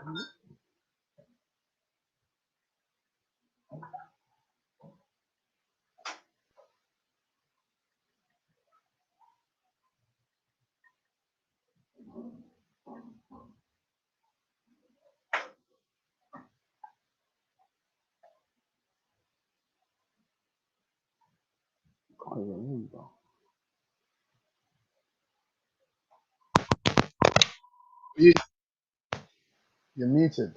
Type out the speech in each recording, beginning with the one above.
Can't even hear you, bro. You're muted.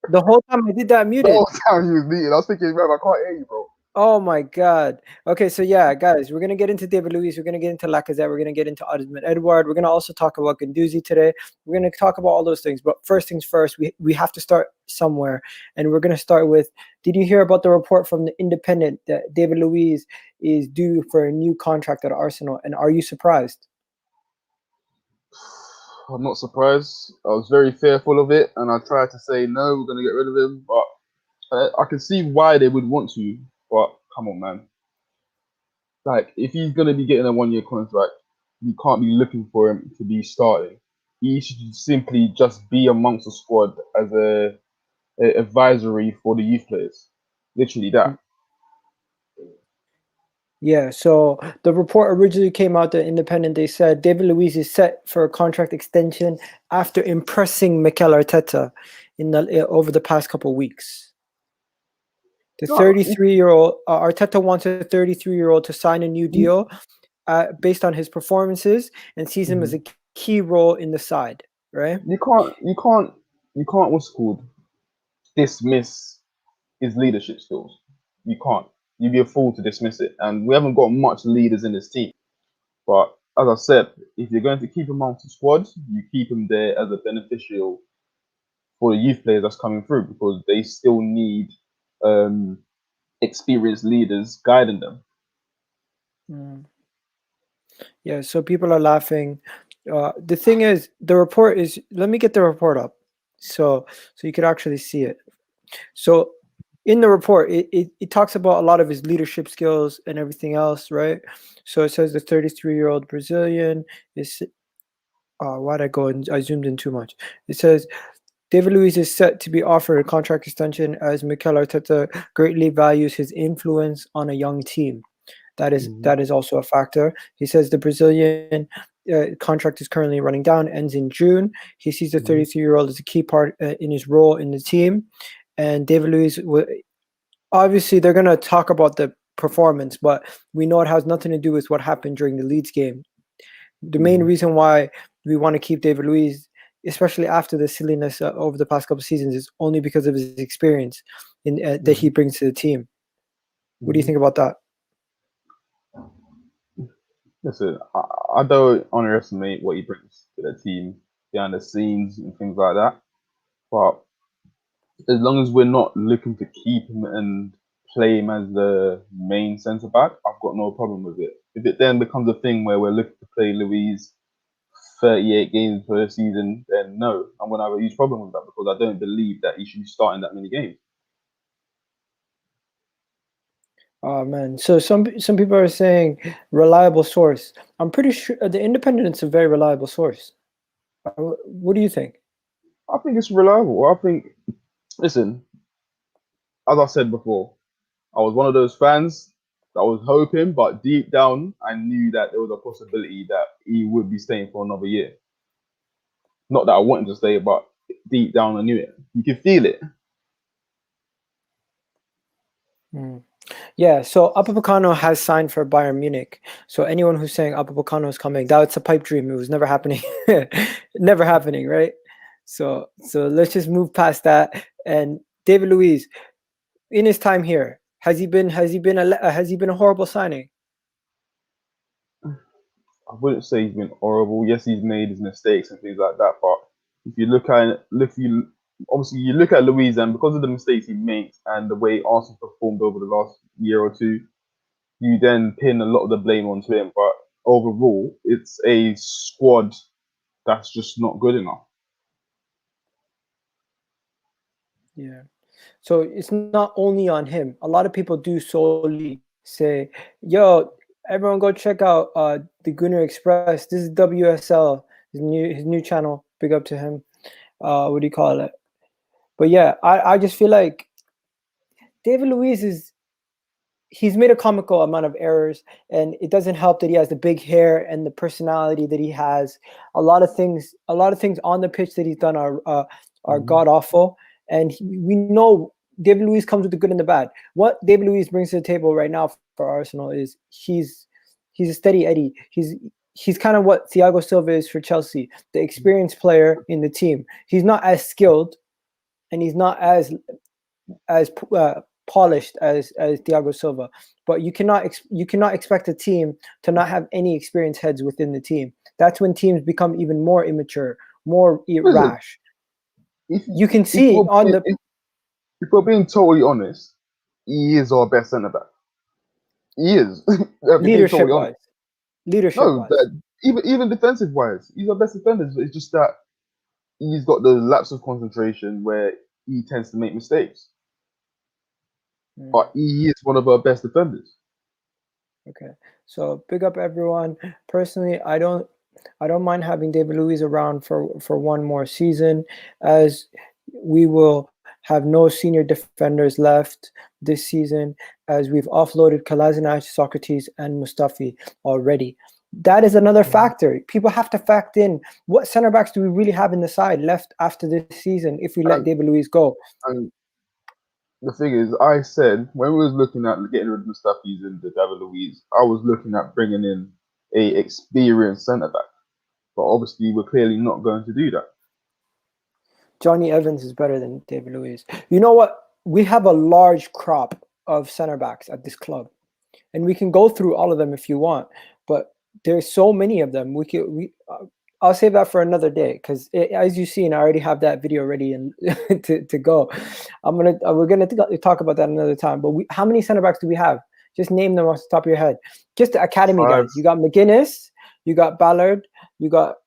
The whole time I did that muted. The whole time you was muted. I was thinking, bro, I can't hear you, bro. Oh my God. Okay, so yeah, guys, we're gonna get into David Luiz, we're gonna get into Lacazette, we're gonna get into Edouard, we're gonna also talk about Guendouzi today. We're gonna talk about all those things, but first things first, we have to start somewhere, and we're gonna start with: did you hear about the report from the Independent that David Luiz is due for a new contract at Arsenal, and are you surprised? I'm not surprised. I was very fearful of it, and I tried to say no, we're gonna get rid of him, but I can see why they would want to. But come on, man. Like, if he's gonna be getting a 1-year contract, you can't be looking for him to be starting. He should simply just be amongst the squad as a advisory for the youth players. Literally that. Yeah, so the report originally came out, the Independent. They said David Luiz is set for a contract extension after impressing Mikel Arteta over the past couple of weeks. The 33-year-old Arteta wants a 33-year-old to sign a new deal based on his performances and sees him as a key role in the side. Right? You can't what's it called, dismiss his leadership skills. You can't. You'd be a fool to dismiss it. And we haven't got much leaders in this team. But as I said, if you're going to keep him amongst the squad, you keep him there as a beneficial for the youth players that's coming through, because they still need experienced leaders guiding them. Yeah, so people are laughing. The thing is, the report is, let me get the report up so you could actually see it. So in the report, it talks about a lot of his leadership skills and everything else, right? So it says the 33-year-old Brazilian is, why'd I go and I zoomed in too much? It says David Luiz is set to be offered a contract extension as Mikel Arteta greatly values his influence on a young team. That is also a factor. He says the Brazilian contract is currently running down, ends in June. He sees the 33-year-old as a key part in his role in the team. And David Luiz, obviously, they're going to talk about the performance, but we know it has nothing to do with what happened during the Leeds game. The main reason why we want to keep David Luiz, especially after the silliness over the past couple of seasons, is only because of his experience that he brings to the team. What do you think about that? Listen, I don't underestimate what he brings to the team behind the scenes and things like that. But as long as we're not looking to keep him and play him as the main centre back, I've got no problem with it. If it then becomes a thing where we're looking to play Luiz 38 games per season, then no, I'm going to have a huge problem with that, because I don't believe that he should be starting that many games. Oh man, so some people are saying reliable source. I'm pretty sure the Independent's a very reliable source. What do you think? I think it's reliable. I think, listen, as I said before, I was one of those fans that was hoping, but deep down, I knew that there was a possibility that he would be staying for another year. Not that I wanted to stay, but deep down, I knew it. You can feel it. Yeah, so Upamecano has signed for Bayern Munich. So anyone who's saying Upamecano is coming, that's a pipe dream. It was never happening. Never happening, right? So let's just move past that. And David Luiz, in his time here, has he been a horrible signing? I wouldn't say he's been horrible. Yes, he's made his mistakes and things like that. But if you look at Luiz, and because of the mistakes he makes and the way Arsenal performed over the last year or two, you then pin a lot of the blame onto him. But overall, it's a squad that's just not good enough. Yeah. So it's not only on him. A lot of people do solely say, yo, everyone go check out the Gunner Express. This is WSL, his new channel. Big up to him. What do you call it? But yeah, I just feel like David Luiz he's made a comical amount of errors, and it doesn't help that he has the big hair and the personality that he has. A lot of things on the pitch that he's done are god awful, and we know David Luiz comes with the good and the bad. What David Luiz brings to the table right now for Arsenal is he's a steady Eddie. He's kind of what Thiago Silva is for Chelsea, the experienced player in the team. He's not as skilled, and he's not as polished as Thiago Silva, but you cannot expect a team to not have any experienced heads within the team. That's when teams become even more immature, more rash. You can see on the. If we're being totally honest, he is our best centre back. He is leadership wise. No, even defensive wise, he's our best defender. It's just that he's got the lapse of concentration where he tends to make mistakes. But he is one of our best defenders. Okay, so big up everyone. Personally, I don't mind having David Luiz around for one more season, as we will have no senior defenders left this season, as we've offloaded Kolasinac, Socrates, and Mustafi already. That is another factor. People have to factor in what center backs do we really have in the side left after this season if we let David Luiz go. And the thing is, I said when we was looking at getting rid of Mustafi's and the David Luiz, I was looking at bringing in a experienced centre back, but obviously we're clearly not going to do that. Johnny Evans is better than David Luiz. You know what? We have a large crop of centre backs at this club, and we can go through all of them if you want. But there's so many of them. I'll save that for another day, because as you see, and I already have that video ready and to go. We're gonna talk about that another time. But how many center backs do we have? Just name them off the top of your head. Just the academy 5. guys. You got McGuinness, you got Ballard, you got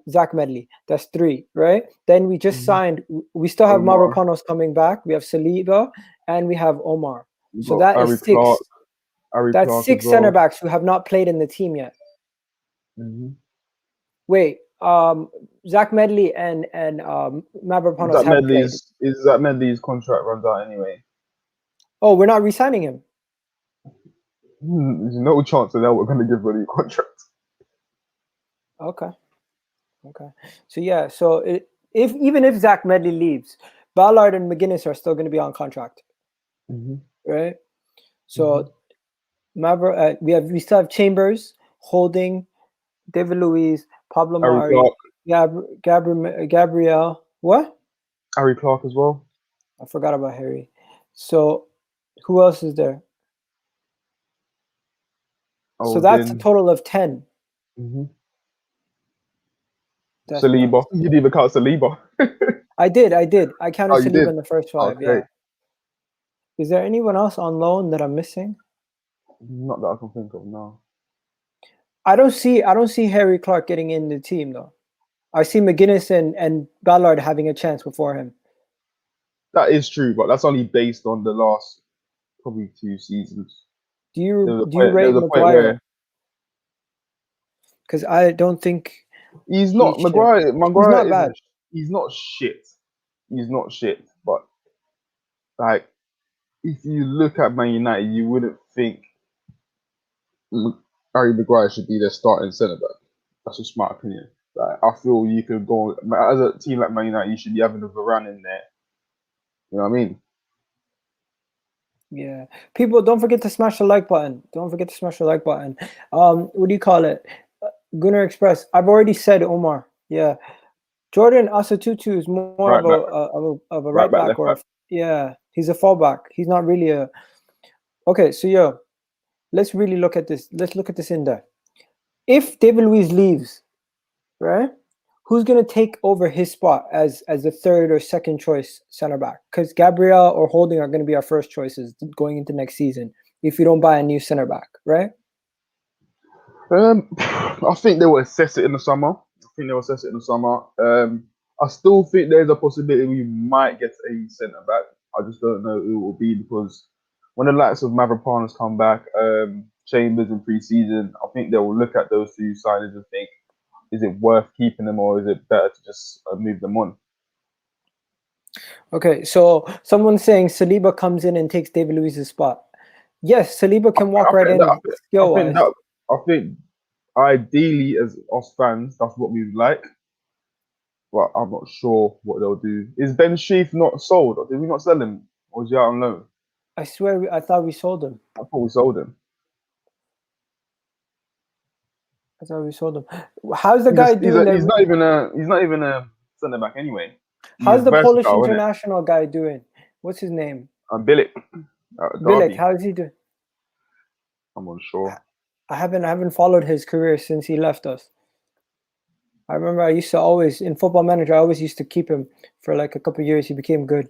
Zach Medley. That's 3, right? Then we just signed. We still have Mavropanos coming back. We have Saliba, and we have Omar. So that is 6. That's 6 center backs who have not played in the team yet. Wait, Zach Medley and Mavropanos have played. Zach Medley's contract runs out anyway. Oh, we're not re-signing him? There's no chance that we're going to give him a contract. Okay. So yeah, even if Zach Medley leaves, Ballard and McGuinness are still going to be on contract, right? So we still have Chambers, Holding, David Luiz, Pablo Marí, Gabriel. What? Harry Clark as well. I forgot about Harry. So who else is there? So that's a total of 10. Saliba. You didn't even count Saliba. I did. I counted Saliba in the first 5. Okay. Yeah. Is there anyone else on loan that I'm missing? Not that I can think of now. I don't see Harry Clark getting in the team though. I see McGuinness and Ballard having a chance before him. That is true, but that's only based on the last probably 2 seasons. Do you rate Maguire? Because I don't think he's not Maguire. He's not bad. He's not shit. He's not shit. But like, if you look at Man United, you wouldn't think Harry Maguire should be their starting centre back. That's just my opinion. Like, I feel you could go as a team like Man United, you should be having a Varane in there. You know what I mean? Yeah. People, don't forget to smash the like button. What do you call it? Gunnar Express. I've already said Omar. Yeah. Jordan Asatutu is more of a right back, or yeah, he's a fallback. He's not really a. Okay, so let's really look at this. Let's look at this in depth. If David Luiz leaves, right, who's gonna take over his spot as the 3rd or 2nd choice center back? Because Gabriel or Holding are gonna be our first choices going into next season if you don't buy a new center back, right? I think they will assess it in the summer. I still think there's a possibility we might get a centre back. I just don't know who it will be, because when the likes of Mavropanos come back, Chambers in pre-season, I think they will look at those 2 signings and think, is it worth keeping them, or is it better to just move them on? Okay, so someone's saying Saliba comes in and takes David Luiz's spot. Yes, Saliba can walk right in skill-wise. I think ideally, as us fans, that's what we would like. But I'm not sure what they'll do. Is Ben Sheaf not sold? Did we not sell him? Or is he out on loan? I swear, I thought we sold him. I thought we sold him. How's the guy doing? He's not even a centre back anyway. How's the Polish international guy doing? What's his name? Bilek. Bilek. How is he doing? I'm unsure. I haven't followed his career since he left us. I remember I used to always, in Football Manager, I always used to keep him for like a couple of years. He became good.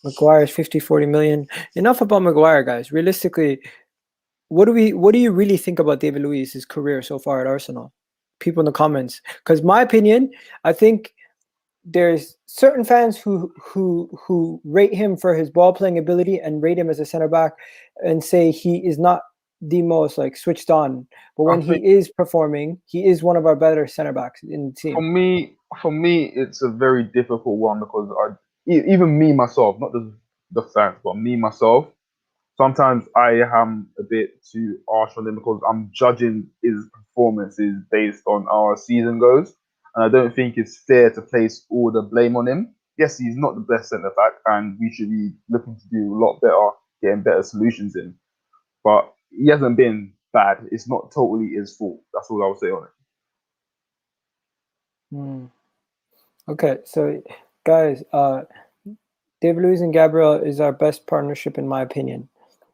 Maguire's 50-40 million. Enough about Maguire, guys. Realistically, what do you really think about David Luiz's career so far at Arsenal? People in the comments. Because my opinion, I think there's certain fans who rate him for his ball playing ability and rate him as a center back and say he is not the most like switched on, but when he is performing, he is one of our better center backs in the team. For me, it's a very difficult one because even me myself, not the fans, but me myself, sometimes I am a bit too harsh on him because I'm judging his performances based on how our season goes, and I don't think it's fair to place all the blame on him. Yes, he's not the best centre back, and we should be looking to do a lot better, getting better solutions in, but he hasn't been bad. It's not totally his fault. That's all I would say on it. Okay, so guys, David Luiz and Gabriel is our best partnership in my opinion.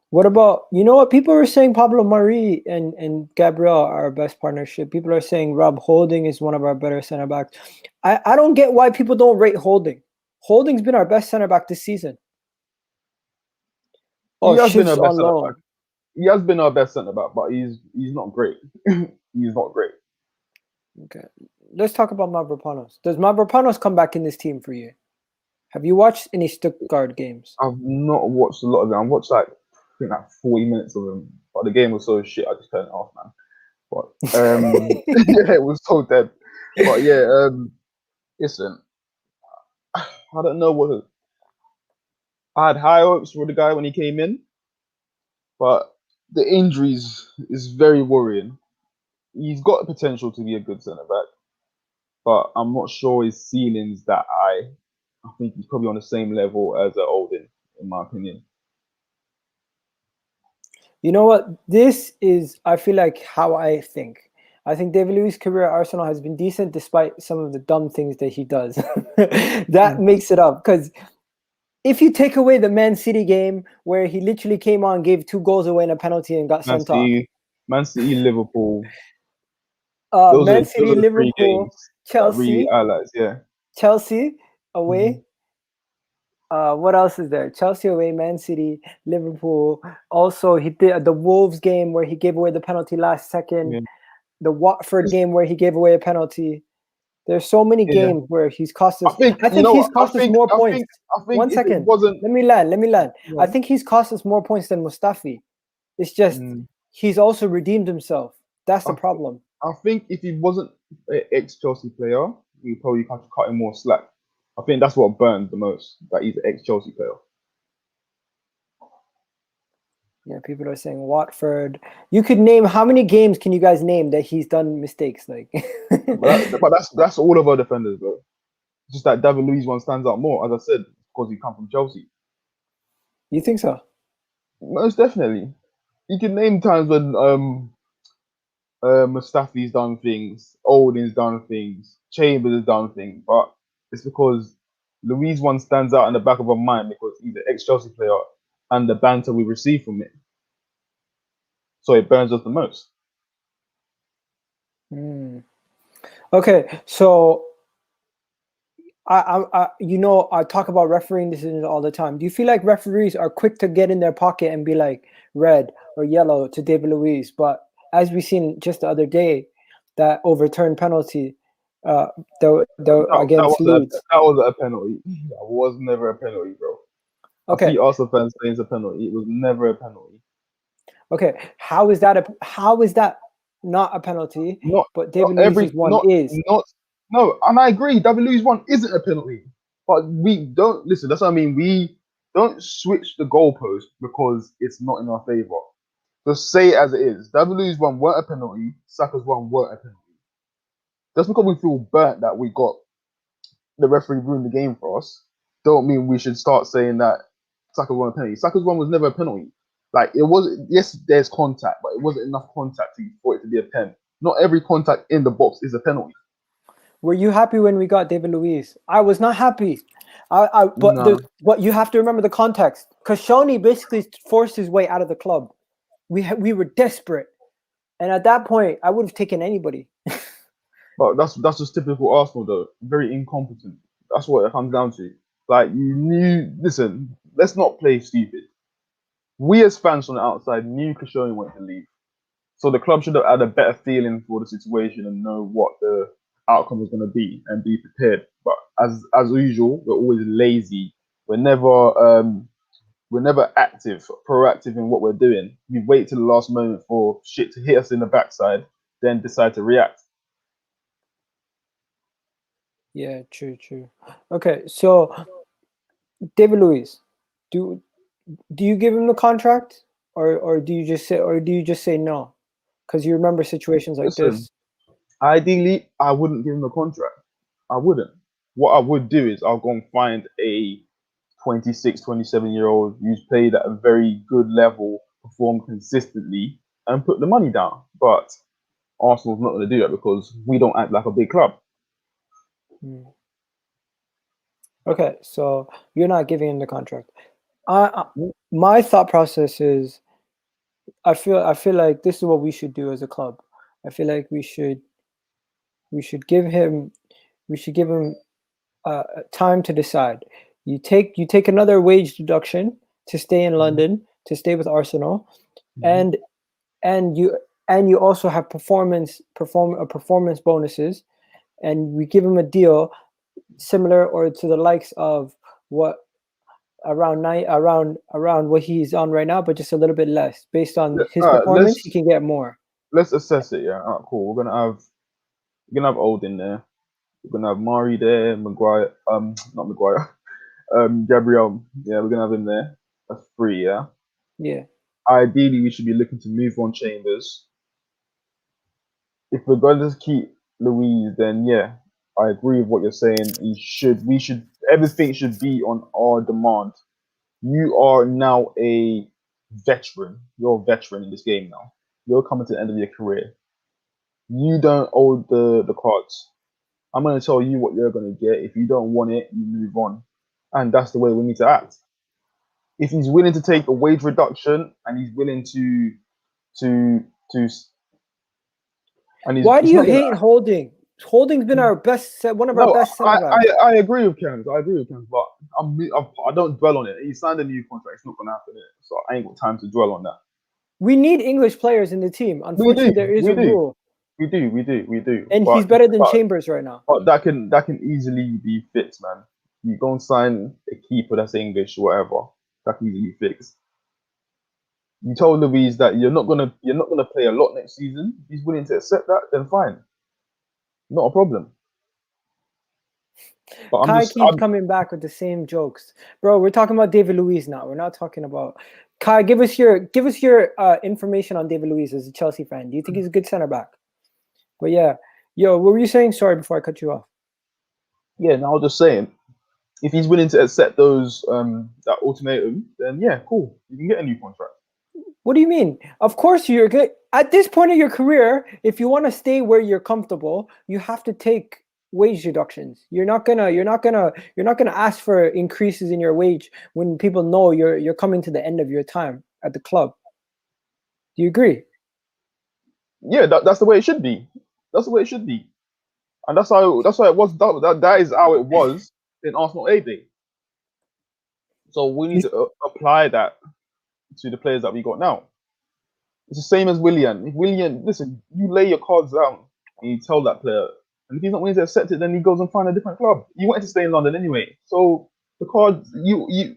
What about, you know what, people are saying Pablo Marí and Gabriel are our best partnership. People are saying Rob Holding is one of our better center backs. I don't get why people don't rate Holding. Holding's been our best center back this season. He has been our best center back. He has been our best centre back, but he's not great. He's not great. Okay, let's talk about Mavropanos. Does Mavropanos come back in this team for you? Have you watched any Stuttgart games? I've not watched a lot of them. I watched like 40 minutes of them, but the game was so shit I just turned it off, man. But yeah, it was so dead. But yeah, listen, I don't know what. I had high hopes for the guy when he came in, but the injuries is very worrying. He's got the potential to be a good centre back, but I'm not sure his ceiling's that high. I think he's probably on the same level as Oldham, in my opinion. You know what? This is, I feel like, how I think. I think David Luiz's career at Arsenal has been decent despite some of the dumb things that he does. That makes it up. Because if you take away the Man City game where he literally came on, gave 2 goals away in a penalty and got sent off. Man City, Liverpool. Man City, Liverpool, Chelsea. Highlights, yeah. Chelsea away. What else is there? Chelsea away, Man City, Liverpool. Also, he did the Wolves game where he gave away the penalty last second. Yeah. The Watford game where he gave away a penalty. There's so many games where he's cost us. I think he's cost us more points. One second. Let me land. Yeah. I think he's cost us more points than Mustafi. It's just he's also redeemed himself. That's the problem. I think if he wasn't an ex-Chelsea player, we probably have to cut him more slack. I think that's what burned the most, that he's an ex-Chelsea player. Yeah, people are saying Watford. You could name, how many games can you guys name that he's done mistakes? Like, but that's all of our defenders, bro. Just that David Luiz one stands out more, as I said, because he come from Chelsea. You think so? Most definitely. You can name times when Mustafi's done things, Oldham's done things, Chambers has done things, but it's because Luiz one stands out in the back of our mind because he's an ex-Chelsea player and the banter we receive from it. So it burns us the most. Okay, so I talk about refereeing decisions all the time. Do you feel like referees are quick to get in their pocket and be like red or yellow to David Luiz? But as we seen just the other day, that overturned penalty against Leeds. That was a penalty. That was never a penalty, bro. Okay. I see Arsenal fans saying it's a penalty. It was never a penalty. Okay, how is that not a penalty? But David Luiz's one is. No, and I agree. David Luiz's one isn't a penalty. But we don't listen. That's what I mean. We don't switch the goalpost because it's not in our favour. Just say it as it is. David Luiz one weren't a penalty. Saka's one weren't a penalty. Just because we feel burnt that we got the referee ruined the game for us, don't mean we should start saying that Saka's one a penalty. Saka's one was never a penalty. Like it was. Yes, there's contact, but it wasn't enough contact for it to be a pen. Not every contact in the box is a penalty. Were you happy when we got David Luiz? I was not happy. But you have to remember the context. Koscielny basically forced his way out of the club. We were desperate, and at that point, I would have taken anybody. But that's just typical Arsenal, though. Very incompetent. That's what it comes down to. Like you knew. Listen, let's not play stupid. We as fans from the outside knew Koscielny wanted to leave, so the club should have had a better feeling for the situation and know what the outcome was going to be and be prepared. But as usual, we're always lazy. We're never active, proactive in what we're doing. We wait till the last moment for shit to hit us in the backside, then decide to react. Yeah, true. Okay, so David Luiz, do you give him the contract, or do you just say no? Because you remember situations like this. Ideally, I wouldn't give him a contract. I wouldn't. What I would do is I'll go and find a 26, 27-year-old who's played at a very good level, performed consistently, and put the money down. But Arsenal's not going to do that because we don't act like a big club. Okay, so you're not giving him the contract. My thought process is, I feel like this is what we should do as a club. I feel like we should give him time to decide. You take another wage deduction to stay in London, to stay with Arsenal, and you also have performance bonuses, and we give him a deal similar or to the likes of what around what he's on right now, but just a little bit less based on his performance. He can get more. Let's assess it. Yeah, cool. We're gonna have Old in there. We're gonna have Marí there, Maguire. Not Maguire. Gabriel. Yeah, we're gonna have him there. That's 3. Yeah. Yeah. Ideally, we should be looking to move on Chambers. If we're going to keep Luiz, then yeah, I agree with what you're saying. Everything should be on our demand. You are now a veteran. You're a veteran in this game now. You're coming to the end of your career. You don't hold the cards. I'm going to tell you what you're going to get. If you don't want it, you move on. And that's the way we need to act. If he's willing to take a wage reduction and he's willing to and why do you hate Holding? Holding's been our best, one of our best center backs. I agree with Kieran. But I don't dwell on it. He signed a new contract. It's not going to happen. So I ain't got time to dwell on that. We need English players in the team. Unfortunately, there is a rule. We do. And he's better than Chambers right now. But that can easily be fixed, man. You go and sign a keeper that's English or whatever. That can easily be fixed. You told Luiz that you're not gonna play a lot next season. If he's willing to accept that, then fine. Not a problem. But Kai keeps coming back with the same jokes. Bro, we're talking about David Luiz now. We're not talking about Kai. Give us your information on David Luiz as a Chelsea fan. Do you think he's a good center back? But yeah. Yo, what were you saying? Sorry, before I cut you off. Yeah, no, I was just saying, if he's willing to accept those that ultimatum, then yeah, cool. You can get a new contract. What do you mean? Of course you're good. At this point of your career, if you want to stay where you're comfortable, you have to take wage reductions. You're not gonna ask for increases in your wage when people know you're coming to the end of your time at the club. Do you agree? Yeah, that's the way it should be. That's the way it should be, and that's how it was. That is how it was in Arsenal A Day. So we need to apply that to the players that we got now. It's the same as Willian. If Willian, listen, you lay your cards down and you tell that player, and if he's not willing to accept it, then he goes and find a different club. You wanted to stay in London anyway, so the cards,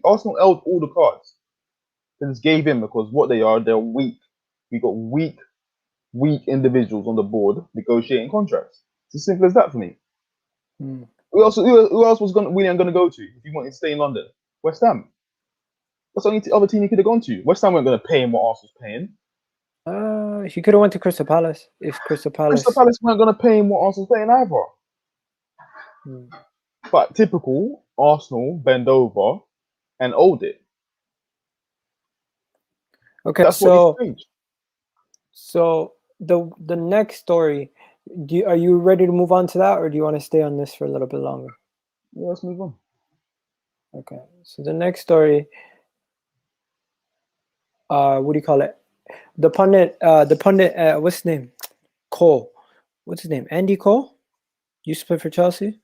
Arsenal held all the cards. They just gave in because what they are, they're weak. We got weak individuals on the board negotiating contracts. It's as simple as that for me. Who else was Willian going to go to if he wanted to stay in London? West Ham. That's the only other team he could have gone to. West Ham weren't going to pay him what Arsenal's paying. He could have went to Crystal Palace if Crystal Palace weren't going to pay him what Arsenal's paying either. But typical Arsenal bend over and owed it. Okay, that's so what he's so the next story. Are you ready to move on to that, or do you want to stay on this for a little bit longer? Yeah, let's move on. Okay, so the next story. What do you call it? The pundit. What's his name? Cole. What's his name? Andy Cole. Used to play for Chelsea.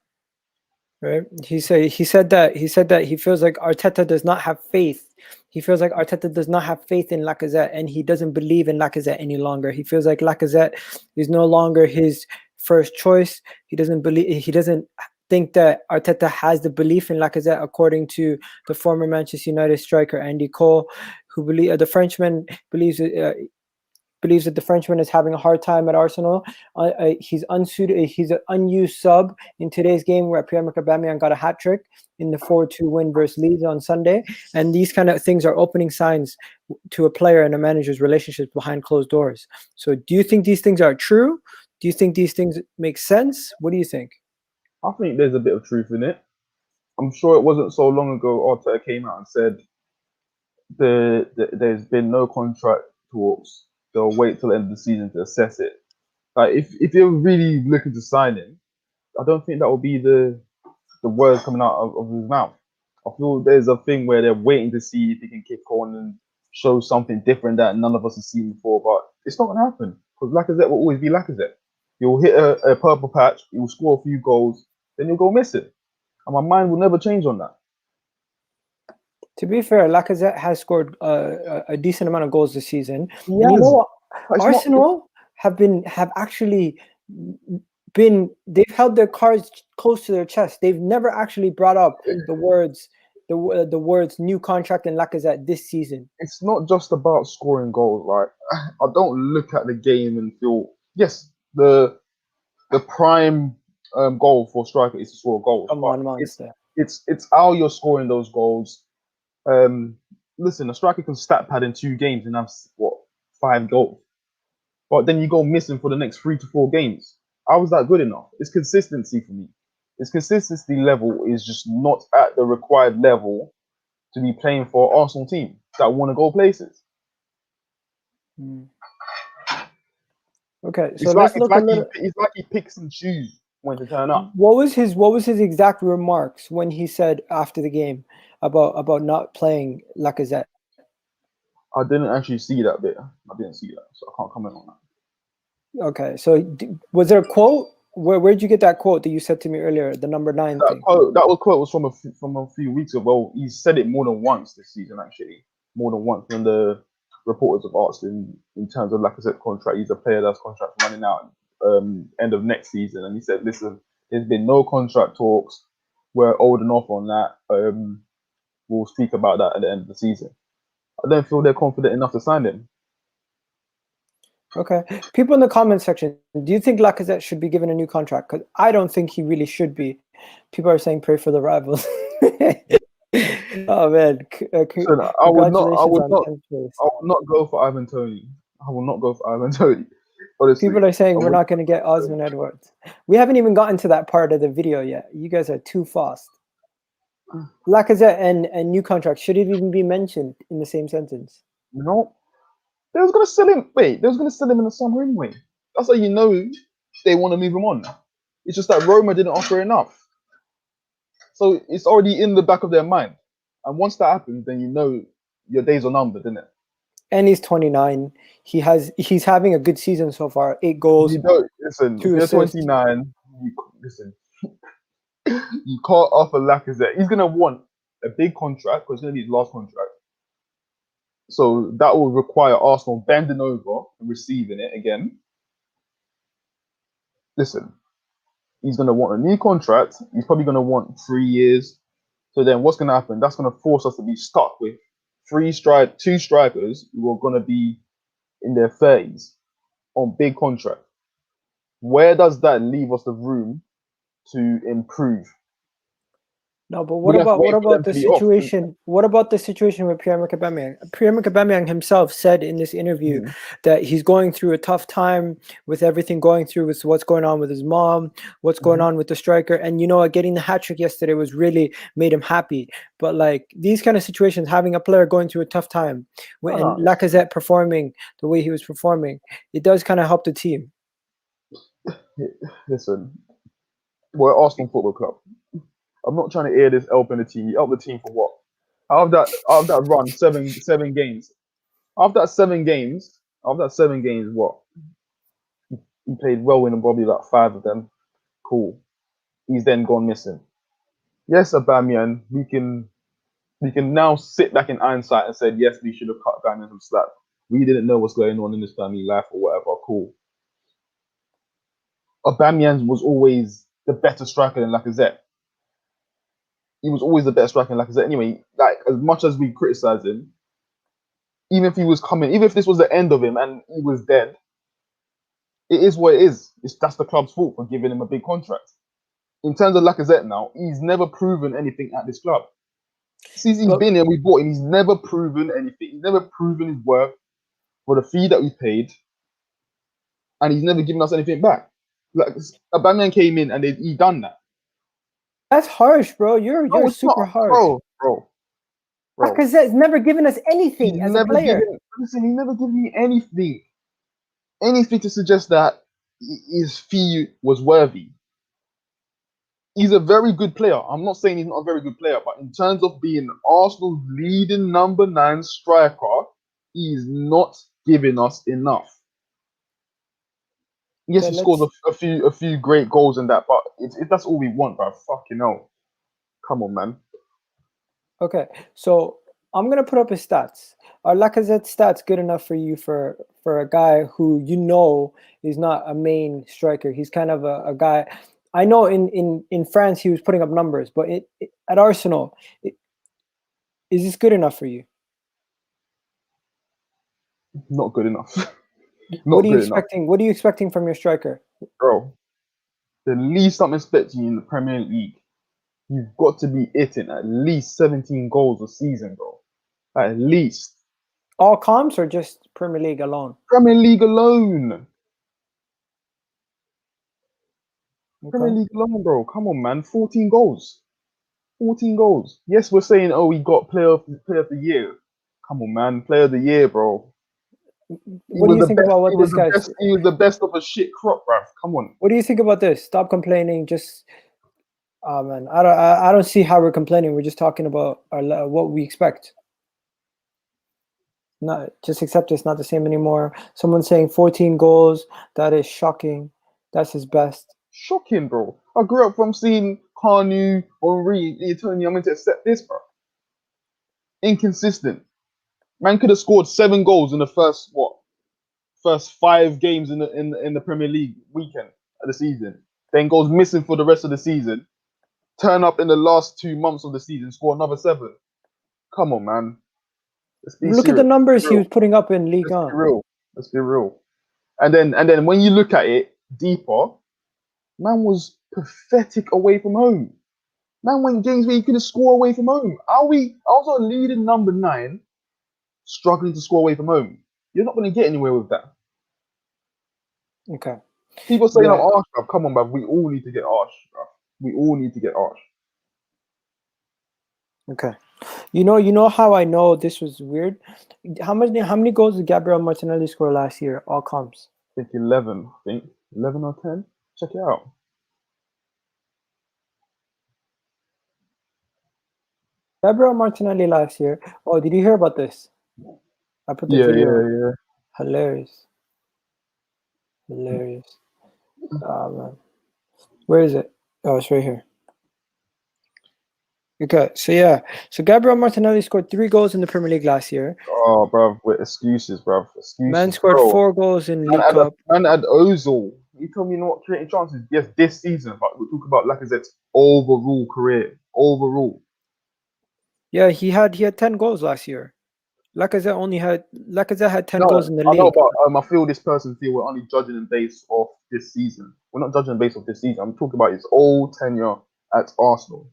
Right. He said that he feels like Arteta does not have faith. He feels like Arteta does not have faith in Lacazette, and he doesn't believe in Lacazette any longer. He feels like Lacazette is no longer his first choice. He doesn't think that Arteta has the belief in Lacazette, according to the former Manchester United striker Andy Cole, who the Frenchman believes that the Frenchman is having a hard time at Arsenal. He's unsuited. He's an unused sub in today's game, where pierre-emerick Aubameyang got a hat trick in the 4-2 win versus Leeds on Sunday. And these kind of things are opening signs to a player and a manager's relationships behind closed doors. So do you think these things are true? Do you think these things make sense? What do you think? I think there's a bit of truth in it. I'm sure it wasn't so long ago Arteta came out and said there's been no contract talks. They'll wait till the end of the season to assess it. Like if you're really looking to sign him, I don't think that will be the words coming out of his mouth. I feel there's a thing where they're waiting to see if he can kick on and show something different that none of us have seen before. But it's not going to happen, because Lacazette will always be Lacazette. You'll hit a purple patch, you'll score a few goals, then you'll go missing. And my mind will never change on that. To be fair, Lacazette has scored a decent amount of goals this season. Yes. And you know what? Arsenal have actually been, they've held their cards close to their chest. They've never actually brought up the words new contract and Lacazette this season. It's not just about scoring goals. Like, I don't look at the game and feel, yes, the prime goal for a striker is to score goals. Come on, monster. It's how you're scoring those goals. Listen, a striker can stat pad in 2 games and have 5 goals, but then you go missing for the next 3 to 4 games. How is that good enough? It's consistency for me. His consistency level is just not at the required level to be playing for an Arsenal team that want to go places. Okay, so let's look a little. It's like he picks and chooses when to turn up. What was his exact remarks when he said after the game about not playing Lacazette? I didn't actually see that bit. I didn't see that, so I can't comment on that. Okay, so was there a quote? Where'd you get that quote that you said to me earlier? The number 9 thing. That quote was from a few weeks ago. Well, he said it more than once this season, actually. More than once when the reporters have asked him in terms of Lacazette contract. He's a player that's contract running out end of next season, and he said, "Listen, there's been no contract talks. We're holding off on that. We'll speak about that at the end of the season." I don't feel they're confident enough to sign him. Okay. People in the comment section, do you think Lacazette should be given a new contract? Because I don't think he really should be. People are saying pray for the rivals. Oh man! Listen, I would not go for Ivan Toney. I will not go for Ivan Toney. Honestly, people are saying we're not going to get Osman Edwards. We haven't even gotten to that part of the video yet. You guys are too fast. Lacazette and new contract, should it even be mentioned in the same sentence? No. They was going to sell him. Wait, they was going to sell him in the summer anyway. That's how you know they want to move him on. It's just that Roma didn't offer enough. So it's already in the back of their mind. And once that happens, then you know your days are numbered, isn't it? And he's 29. He's having a good season so far. 8 goals. You don't listen. If you're 29, listen. You can't offer Lacazette. He's gonna want a big contract because it's gonna be his last contract. So that will require Arsenal bending over and receiving it again. Listen, he's gonna want a new contract. He's probably gonna want 3 years. So then, what's gonna happen? That's gonna force us to be stuck with 2 strikers who are gonna be in their 30s on big contract. Where does that leave us the room to improve. No, but We're gonna have to wait what for them about to the be off. situation? What about the situation with Pierre-Emerick Aubameyang? Pierre-Emerick Aubameyang himself said in this interview that he's going through a tough time with everything going through, with what's going on with his mom, what's going on with the striker, and you know, getting the hat trick yesterday was really made him happy. But like these kind of situations, having a player going through a tough time, and Lacazette performing the way he was performing, it does kind of help the team. Listen, we're Arsenal Football Club. I'm not trying to air this helping the team. Help the team for what? Out of that run, seven games. After that 7 games, what? He played well in probably like 5 of them. Cool. He's then gone missing. Yes, Aubameyang, we can now sit back in hindsight and say, yes, we should have cut Aubameyang some slack. We didn't know what's going on in his family life or whatever. Cool. Aubameyang was always the better striker than Lacazette. He was always the better striker than Lacazette. Anyway, like as much as we criticize him, even if he was coming, even if this was the end of him and he was dead, it is what it is. That's the club's fault for giving him a big contract. In terms of Lacazette now, he's never proven anything at this club. Since he's been here, we bought him. He's never proven anything. He's never proven his worth for the fee that we paid, and he's never given us anything back. Like Aubameyang came in and he done that. That's harsh, bro. You're super harsh, bro. Lacazette's never given us anything as a player. Listen, he never given me anything to suggest that his fee was worthy. He's a very good player. I'm not saying he's not a very good player, but in terms of being Arsenal's leading number 9 striker, he's not giving us enough. Yes, he scores a few great goals in that, but if that's all we want, bro, fucking hell. Come on, man. Okay, so I'm gonna put up his stats. Are Lacazette's stats good enough for you for a guy who you know is not a main striker? He's kind of a guy. I know in France he was putting up numbers, but at Arsenal, is this good enough for you? Not good enough. What are you expecting? What are you expecting from your striker, bro? The least I'm expecting in the Premier League, you've got to be hitting at least 17 goals a season, bro. At least. All comps or just Premier League alone? Premier League alone. Okay. Premier League alone, bro. Come on, man. 14 goals. 14 goals. Yes, we're saying, oh, he got player of the year. Come on, man. Player of the year, bro. What do you think about what this guy? He was the best of a shit crop, bruv. Come on. What do you think about this? Stop complaining. Just, oh man, I don't see how we're complaining. We're just talking about what we expect. Not just accept it's not the same anymore. Someone's saying 14 goals. That is shocking. That's his best. Shocking, bro. I grew up from seeing Kanu, Henry. You're telling me I'm going to accept this, bro? Inconsistent. Man could have scored 7 goals in the first 5 games in the Premier League weekend of the season. Then goes missing for the rest of the season. Turn up in the last 2 months of the season, score another 7. Come on, man. Look at the numbers he was putting up in Ligue 1. Let's be real. And then when you look at it deeper, man was pathetic away from home. Man went games where he couldn't score away from home. I was our leading number 9, struggling to score away from home. You're not going to get anywhere with that. Okay. People saying I'm harsh, bruv. Come on, bruv. We all need to get harsh, bruv. We all need to get harsh. Okay. You know how I know this was weird? How many goals did Gabriel Martinelli score last year? All comps. I think 11. 11 or 10. Check it out. Gabriel Martinelli last year. Oh, did you hear about this? I put the video. Yeah. Hilarious. Oh, man. Where is it? Oh, it's right here. Okay, so Gabriel Martinelli scored 3 goals in the Premier League last year. Oh, bruv, with excuses, bruv. Excuses. Man scored 4 goals in League Cup. Man had Ozil. You tell me you're not creating chances. Yes, this season, but we'll talk about Lacazette's overall career. Overall. Yeah, he had 10 goals last year. Lacazette had 10 No, goals in the I know, league. but I feel this person's feel we're only judging him based off this season. We're not judging him based off this season. I'm talking about his whole tenure at Arsenal.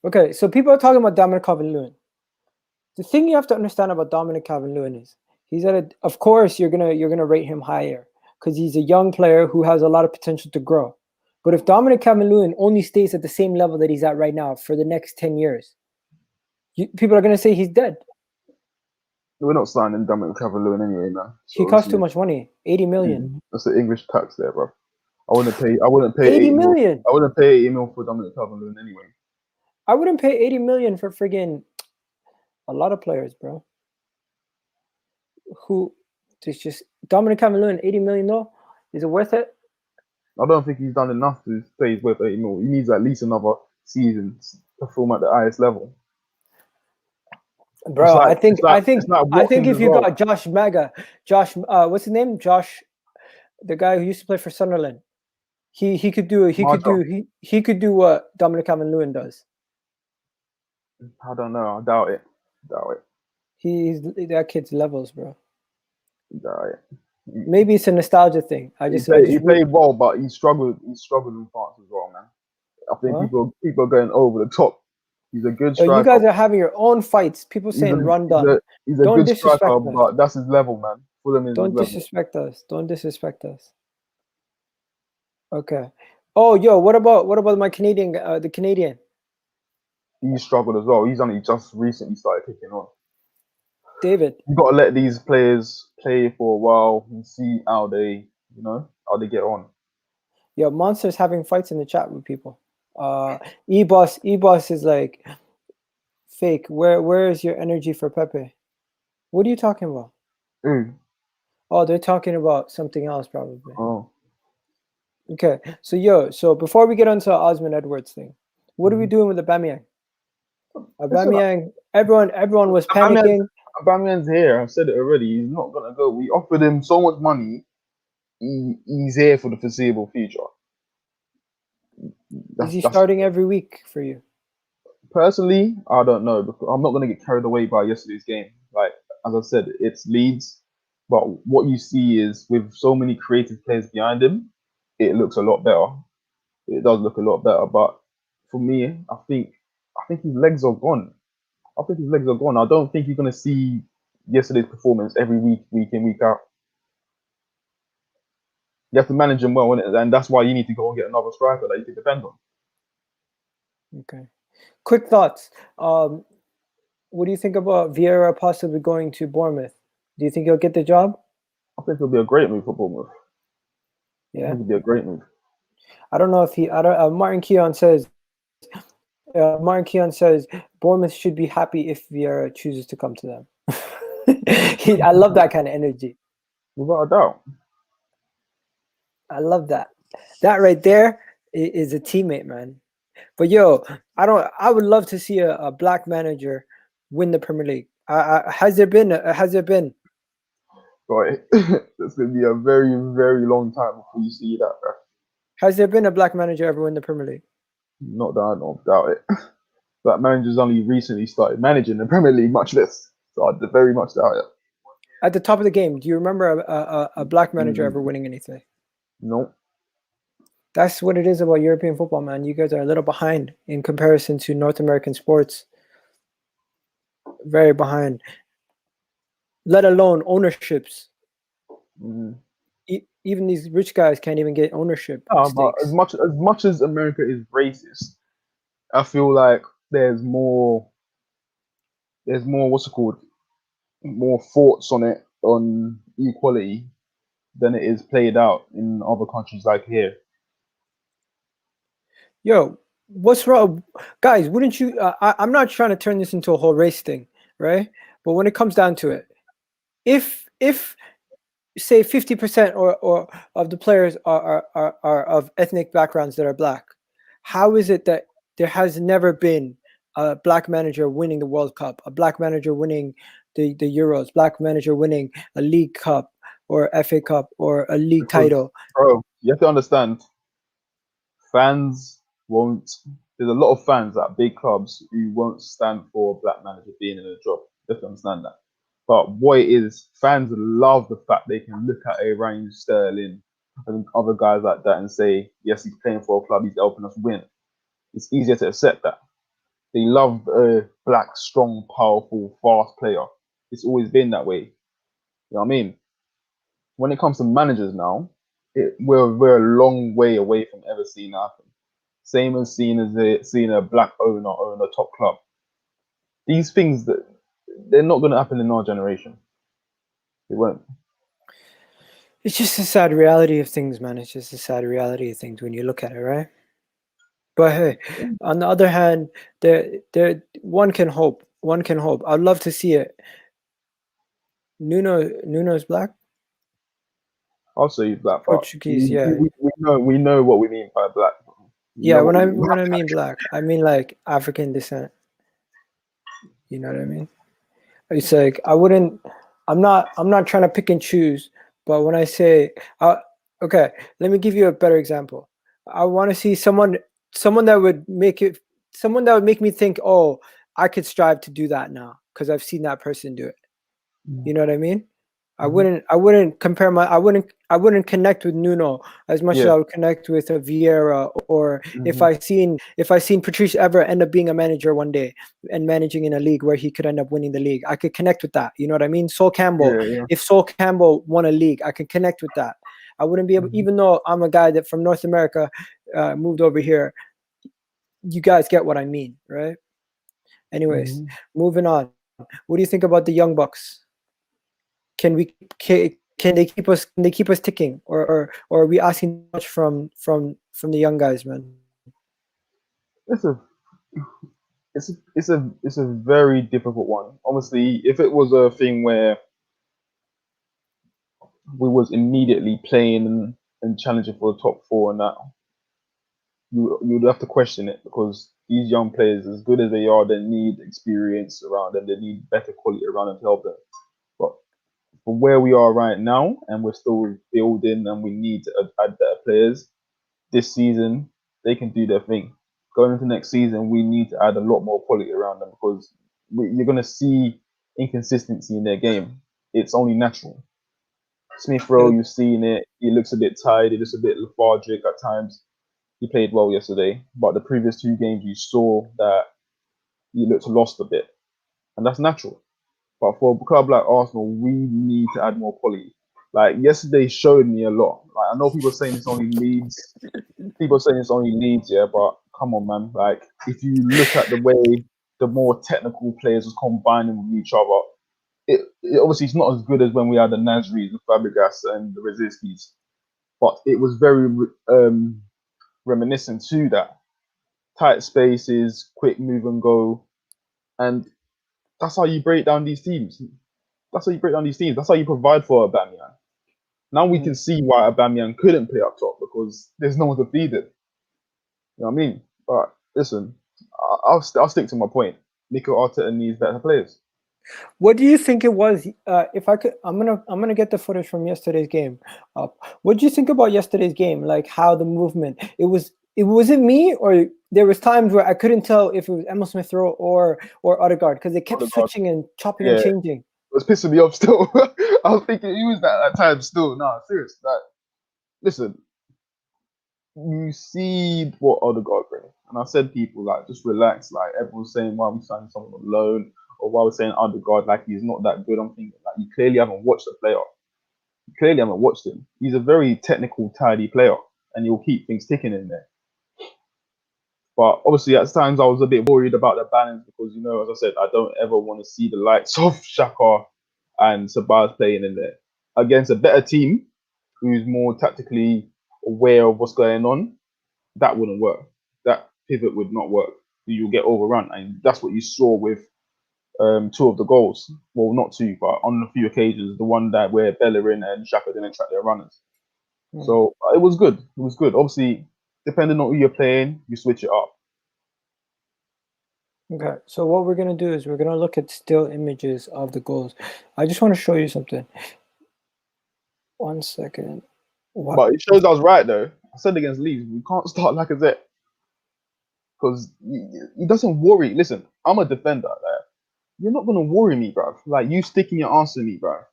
Okay, so people are talking about Dominic Calvert-Lewin. The thing you have to understand about Dominic Calvert-Lewin is he's of course you're gonna rate him higher because he's a young player who has a lot of potential to grow. But if Dominic Calvert-Lewin only stays at the same level that he's at right now for the next 10 years, people are gonna say he's dead. We're not signing Dominic Calvert-Lewin anyway, man. He costs too much money, 80 million. That's the English tax there, bro. I wouldn't pay 80 million. I wouldn't pay 80 mil for Dominic Calvert-Lewin anyway. I wouldn't pay 80 million for friggin' a lot of players, bro. Who there's just Dominic Calvert-Lewin, 80 million though? Is it worth it? I don't think he's done enough to say he's worth 80 mil. He needs at least another season to perform at the highest level. Bro, I think if you got Josh, what's his name? Josh, the guy who used to play for Sunderland. He could do what Dominic Calvert-Lewin does. I don't know. I doubt it. He's that kid's levels, bro. Doubt it. Maybe it's a nostalgia thing. He played well, but he struggled in France as well, man. I think people are going over the top. He's a good striker. You guys are having your own fights. People saying run done. He's a good striker, but that's his level, man. Don't disrespect us. Don't disrespect us. Okay. Oh, yo, what about my Canadian? The Canadian. He struggled as well. He's only just recently started kicking on. David. You got to let these players play for a while and see how they get on. Yeah, Monster's having fights in the chat with people. E-Boss is like, fake. Where is your energy for Pepe? What are you talking about? Oh, they're talking about something else probably. Oh. Okay, so before we get onto Osman Edwards thing, what are we doing with Aubameyang? Aubameyang, everyone was panicking. Aubameyang's here. I've said it already. He's not gonna go. We offered him so much money. He's here for the foreseeable future. Is he starting every week for you? Personally, I don't know, because I'm not going to get carried away by yesterday's game. Like, as I said, it's Leeds. But what you see is, with so many creative players behind him, it looks a lot better. It does look a lot better. But for me, I think his legs are gone. I don't think you're going to see yesterday's performance every week in, week out. You have to manage him well, and that's why you need to go and get another striker that you can depend on. Okay. Quick thoughts. What do you think about Vieira possibly going to Bournemouth? Do you think he'll get the job? I think it'll be a great move for Bournemouth. Yeah, it'll be a great move. I don't know if he. Martin Keown says. Bournemouth should be happy if Vieira chooses to come to them. I love that kind of energy. Without a doubt. I love that. That right there is a teammate, man. But yo, I would love to see a black manager win the Premier League. Has there been? Right, it's gonna be a very, very long time before you see that, bro. Has there been a black manager ever win the Premier League? Not that I know, doubt it. Black managers only recently started managing the Premier League, much less. So I very much doubt it. At the top of the game, do you remember a black manager ever winning anything? No. That's what it is about European football, man. You guys are a little behind in comparison to North American sports. Very behind. Let alone ownerships. Even these rich guys can't even get ownership. But as much as America is racist, I feel like there's more what's it called? More thoughts on equality than it is played out in other countries like here. Yo, what's wrong, guys? Wouldn't you? I'm not trying to turn this into a whole race thing, right? But when it comes down to it, if say 50% or of the players are of ethnic backgrounds that are black, how is it that there has never been a black manager winning the World Cup, a black manager winning the Euros, black manager winning a League Cup or FA Cup or a league title? Bro, you have to understand, fans won't there's a lot of fans at big clubs who won't stand for a black manager being in a job. Definitely understand that. But what it is, fans love the fact they can look at a Raheem Sterling and other guys like that and say, yes, he's playing for a club, he's helping us win. It's easier to accept that. They love a black, strong, powerful, fast player. It's always been that way. You know what I mean? When it comes to managers now, we're a long way away from ever seeing that happen. Same as seeing a black owner own a top club. These things that they're not going to happen in our generation. It won't. It's just a sad reality of things, man. It's just a sad reality of things when you look at it, right? But hey, on the other hand, one can hope. One can hope. I'd love to see it. Nuno's black. I'll say he's black. Portuguese, yeah. We know what we mean by black. Yeah, when I mean black, I mean like African descent. You know what I mean? It's like I'm not trying to pick and choose, but when I say okay, let me give you a better example. I want to see someone that would make me think, oh, I could strive to do that now because I've seen that person do it. You know what I mean? I wouldn't compare I wouldn't connect with Nuno as much as I would connect with a Vieira, or if I seen Patrice Evra end up being a manager one day and managing in a league where he could end up winning the league, I could connect with that. You know what I mean? Sol Campbell, if Sol Campbell won a league, I could connect with that. I wouldn't be able, even though I'm a guy that from North America moved over here. You guys get what I mean, right? Anyways, moving on. What do you think about the Young Bucks? Can they keep us ticking, or are we asking much from the young guys, man? It's a very difficult one. Obviously, if it was a thing where we was immediately playing and challenging for the top four and that, you would have to question it, because these young players, as good as they are, they need experience around them. They need better quality around them to help them. But for where we are right now, and we're still building, and we need to add better players, this season they can do their thing. Going into next season, we need to add a lot more quality around them, because you're going to see inconsistency in their game. It's only natural. Smith Rowe, you've seen it. He looks a bit tired. He looks a bit lethargic at times. He played well yesterday, but the previous two games you saw that he looked lost a bit, and that's natural. But for a club like Arsenal, we need to add more quality. Like yesterday showed me a lot. Like I know people are saying it's only Leeds. People are saying it's only Leeds, yeah, but come on, man. Like if you look at the way the more technical players was combining with each other, it obviously it's not as good as when we had the Nasris, the Fabregas, and the Rosickis, but it was very reminiscent to that. Tight spaces, quick move and go, and that's how you break down these teams. That's how you provide for Aubameyang. Now we can see why Aubameyang couldn't play up top, because there's no one to feed it. You know what I mean? But listen, I'll stick to my point. Mikel Arteta needs better players. What do you think it was? If I could, I'm gonna get the footage from yesterday's game up. What do you think about yesterday's game? Like how the movement? Was it me, or there was times where I couldn't tell if it was Emile Smith Rowe or ødegaard, because they kept switching and chopping and changing. It was pissing me off still. I was thinking he was that at times still. Nah, serious. Like, listen, you see what ødegaard brings, and I said people like just relax. Like everyone's saying, why are we signing someone on loan, or why we're saying ødegaard like he's not that good. I'm thinking like you clearly haven't watched the player. You clearly haven't watched him. He's a very technical, tidy player, and he'll keep things ticking in there. But obviously, at times I was a bit worried about the balance, because, you know, as I said, I don't ever want to see the likes of Xhaka and ceballos playing in there against a better team who's more tactically aware of what's going on. That wouldn't work. That pivot would not work. You'll get overrun, and that's what you saw with two of the goals. Well, not two, but on a few occasions, the one that where bellerín and Xhaka didn't track their runners. So it was good. It was good. Obviously, depending on who you're playing, you switch it up. Okay, so what we're going to do is we're going to look at still images of the goals. I just want to show you something. 1 second. Wow. But it shows I was right, though. I said against Leeds, we can't start Lacazette. because he doesn't worry. Listen, I'm a defender. Like, you're not gonna worry me, bruv. Like you sticking your answer to me, bruv.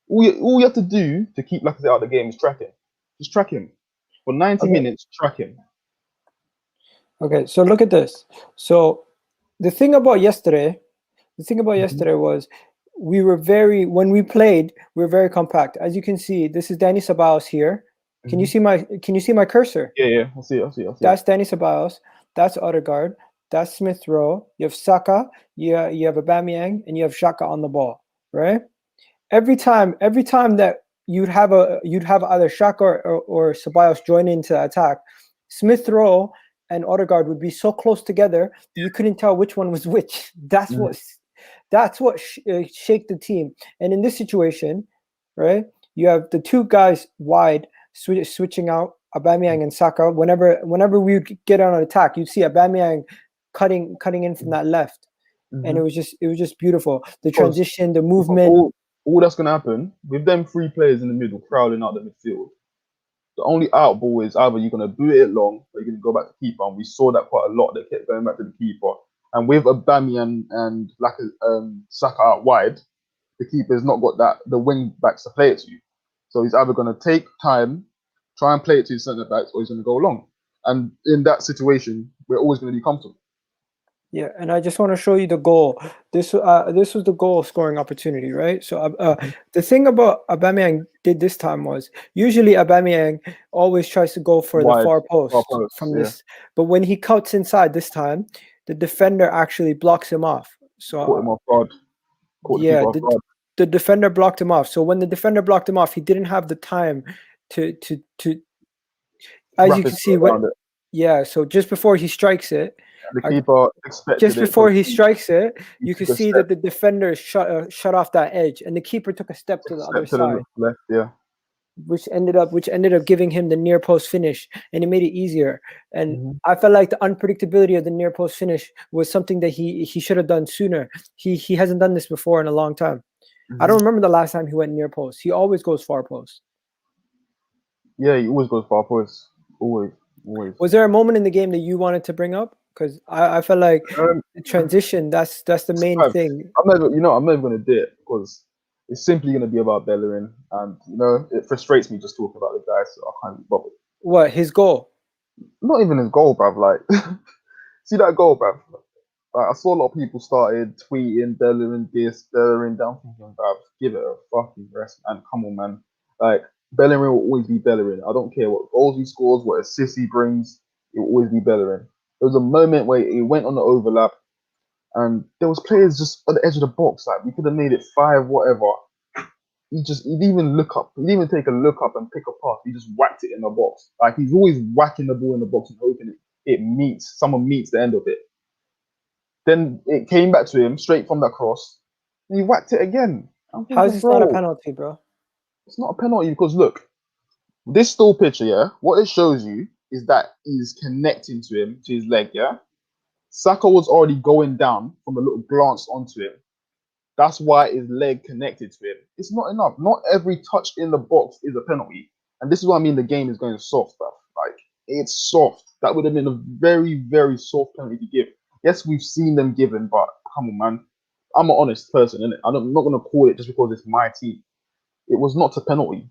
All you have to do to keep Lacazette out of the game is track him. Just track him for 90 minutes. Track him. Okay, so look at this. So the thing about yesterday was when we played, we were very compact. As you can see, this is Dani Ceballos here. Can you see my cursor? Yeah, I see it. That's Dani Ceballos. That's Ødegaard. That's Smith Rowe. You have Saka. You have Aubameyang, and you have Xhaka on the ball, right? Every time that you'd have either Xhaka or Ceballos join into the attack, Smith Rowe and Ødegaard would be so close together that you couldn't tell which one was which. That's what shake the team. And in this situation, right, you have the two guys wide switching out, Aubameyang and Saka. Whenever we would get on an attack, you'd see Aubameyang cutting in from that left, and it was just beautiful. The transition, the movement. All that's gonna happen with them three players in the middle crowding out the midfield. The only out ball is either you're gonna boot it long or you're gonna go back to keeper, and we saw that quite a lot. They kept going back to the keeper, and with Aubameyang and Saka out wide, the keeper's not got the wing backs to play it to you. So he's either gonna take time, try and play it to his centre backs, or he's gonna go long. And in that situation, we're always gonna be comfortable. Yeah, and I just want to show you the goal. This was the goal scoring opportunity, right? So the thing about Aubameyang did this time was usually Aubameyang always tries to go for the far post from this, but when he cuts inside this time, the defender actually blocks him off. So caught him off guard. The defender blocked him off. So when the defender blocked him off, he didn't have the time to as you can see so just before he strikes it. The keeper expected just before he strikes it, you can see that the defender shut off that edge, and the keeper took a step to the other side, left, which ended up giving him the near post finish, and it made it easier. And I felt like the unpredictability of the near post finish was something that he should have done sooner. He hasn't done this before in a long time. I don't remember the last time he went near post. He always goes far post. Yeah, he always goes far post. Always. Was there a moment in the game that you wanted to bring up? Because I felt like the transition, that's the main thing. I'm never going to do it because it's simply going to be about Bellerin, and it frustrates me just talking about the guy, so I can't be bothered. What, his goal? Not even his goal, bruv. Like, see that goal, bruv. Like, I saw a lot of people started tweeting Bellerin this, Bellerin down, thinking, bruv, give it a fucking rest, man. Come on, man. Like, Bellerin will always be Bellerin. I don't care what goals he scores, what assists he brings. It will always be Bellerin. There was a moment where he went on the overlap, and there was players just at the edge of the box. Like, we could have made it 5, whatever. He'd even look up. He'd even take a look up and pick a pass. He just whacked it in the box. Like, he's always whacking the ball in the box and hoping someone meets the end of it. Then it came back to him straight from that cross, and he whacked it again. How is this not a penalty, bro? It's not a penalty because look, this still picture, what it shows you is that he's connecting to him, to his leg, Saka was already going down from a little glance onto him. That's why his leg connected to him. It's not enough. Not every touch in the box is a penalty. And this is what I mean the game is going soft, bruv. Like, it's soft. That would have been a very, very soft penalty to give. Yes, we've seen them given, but come on, man. I'm an honest person, innit? I'm not going to call it just because it's my team. It was not a penalty.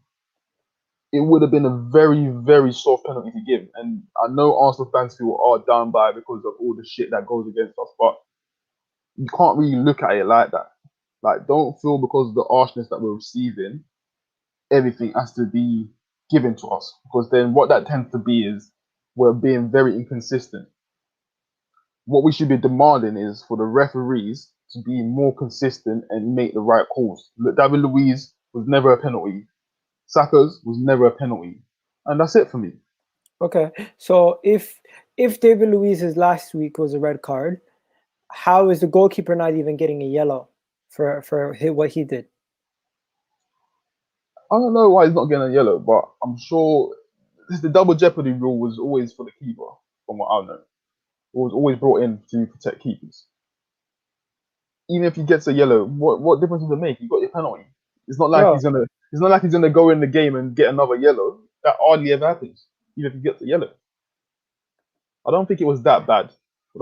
It would have been a very, very soft penalty to give. And I know Arsenal fans feel down by because of all the shit that goes against us, but you can't really look at it like that. Like, don't feel because of the harshness that we're receiving, everything has to be given to us. Because then what that tends to be is we're being very inconsistent. What we should be demanding is for the referees to be more consistent and make the right calls. David Luiz was never a penalty. Saka's was never a penalty. And that's it for me. Okay. So if David Luiz's last week was a red card, how is the goalkeeper not even getting a yellow for what he did? I don't know why he's not getting a yellow, but I'm sure the double jeopardy rule was always for the keeper, from what I know. It was always brought in to protect keepers. Even if he gets a yellow, what difference does it make? You got your penalty. It's not like he's gonna go in the game and get another yellow. That hardly ever happens. Even if he gets a yellow. I don't think it was that bad. You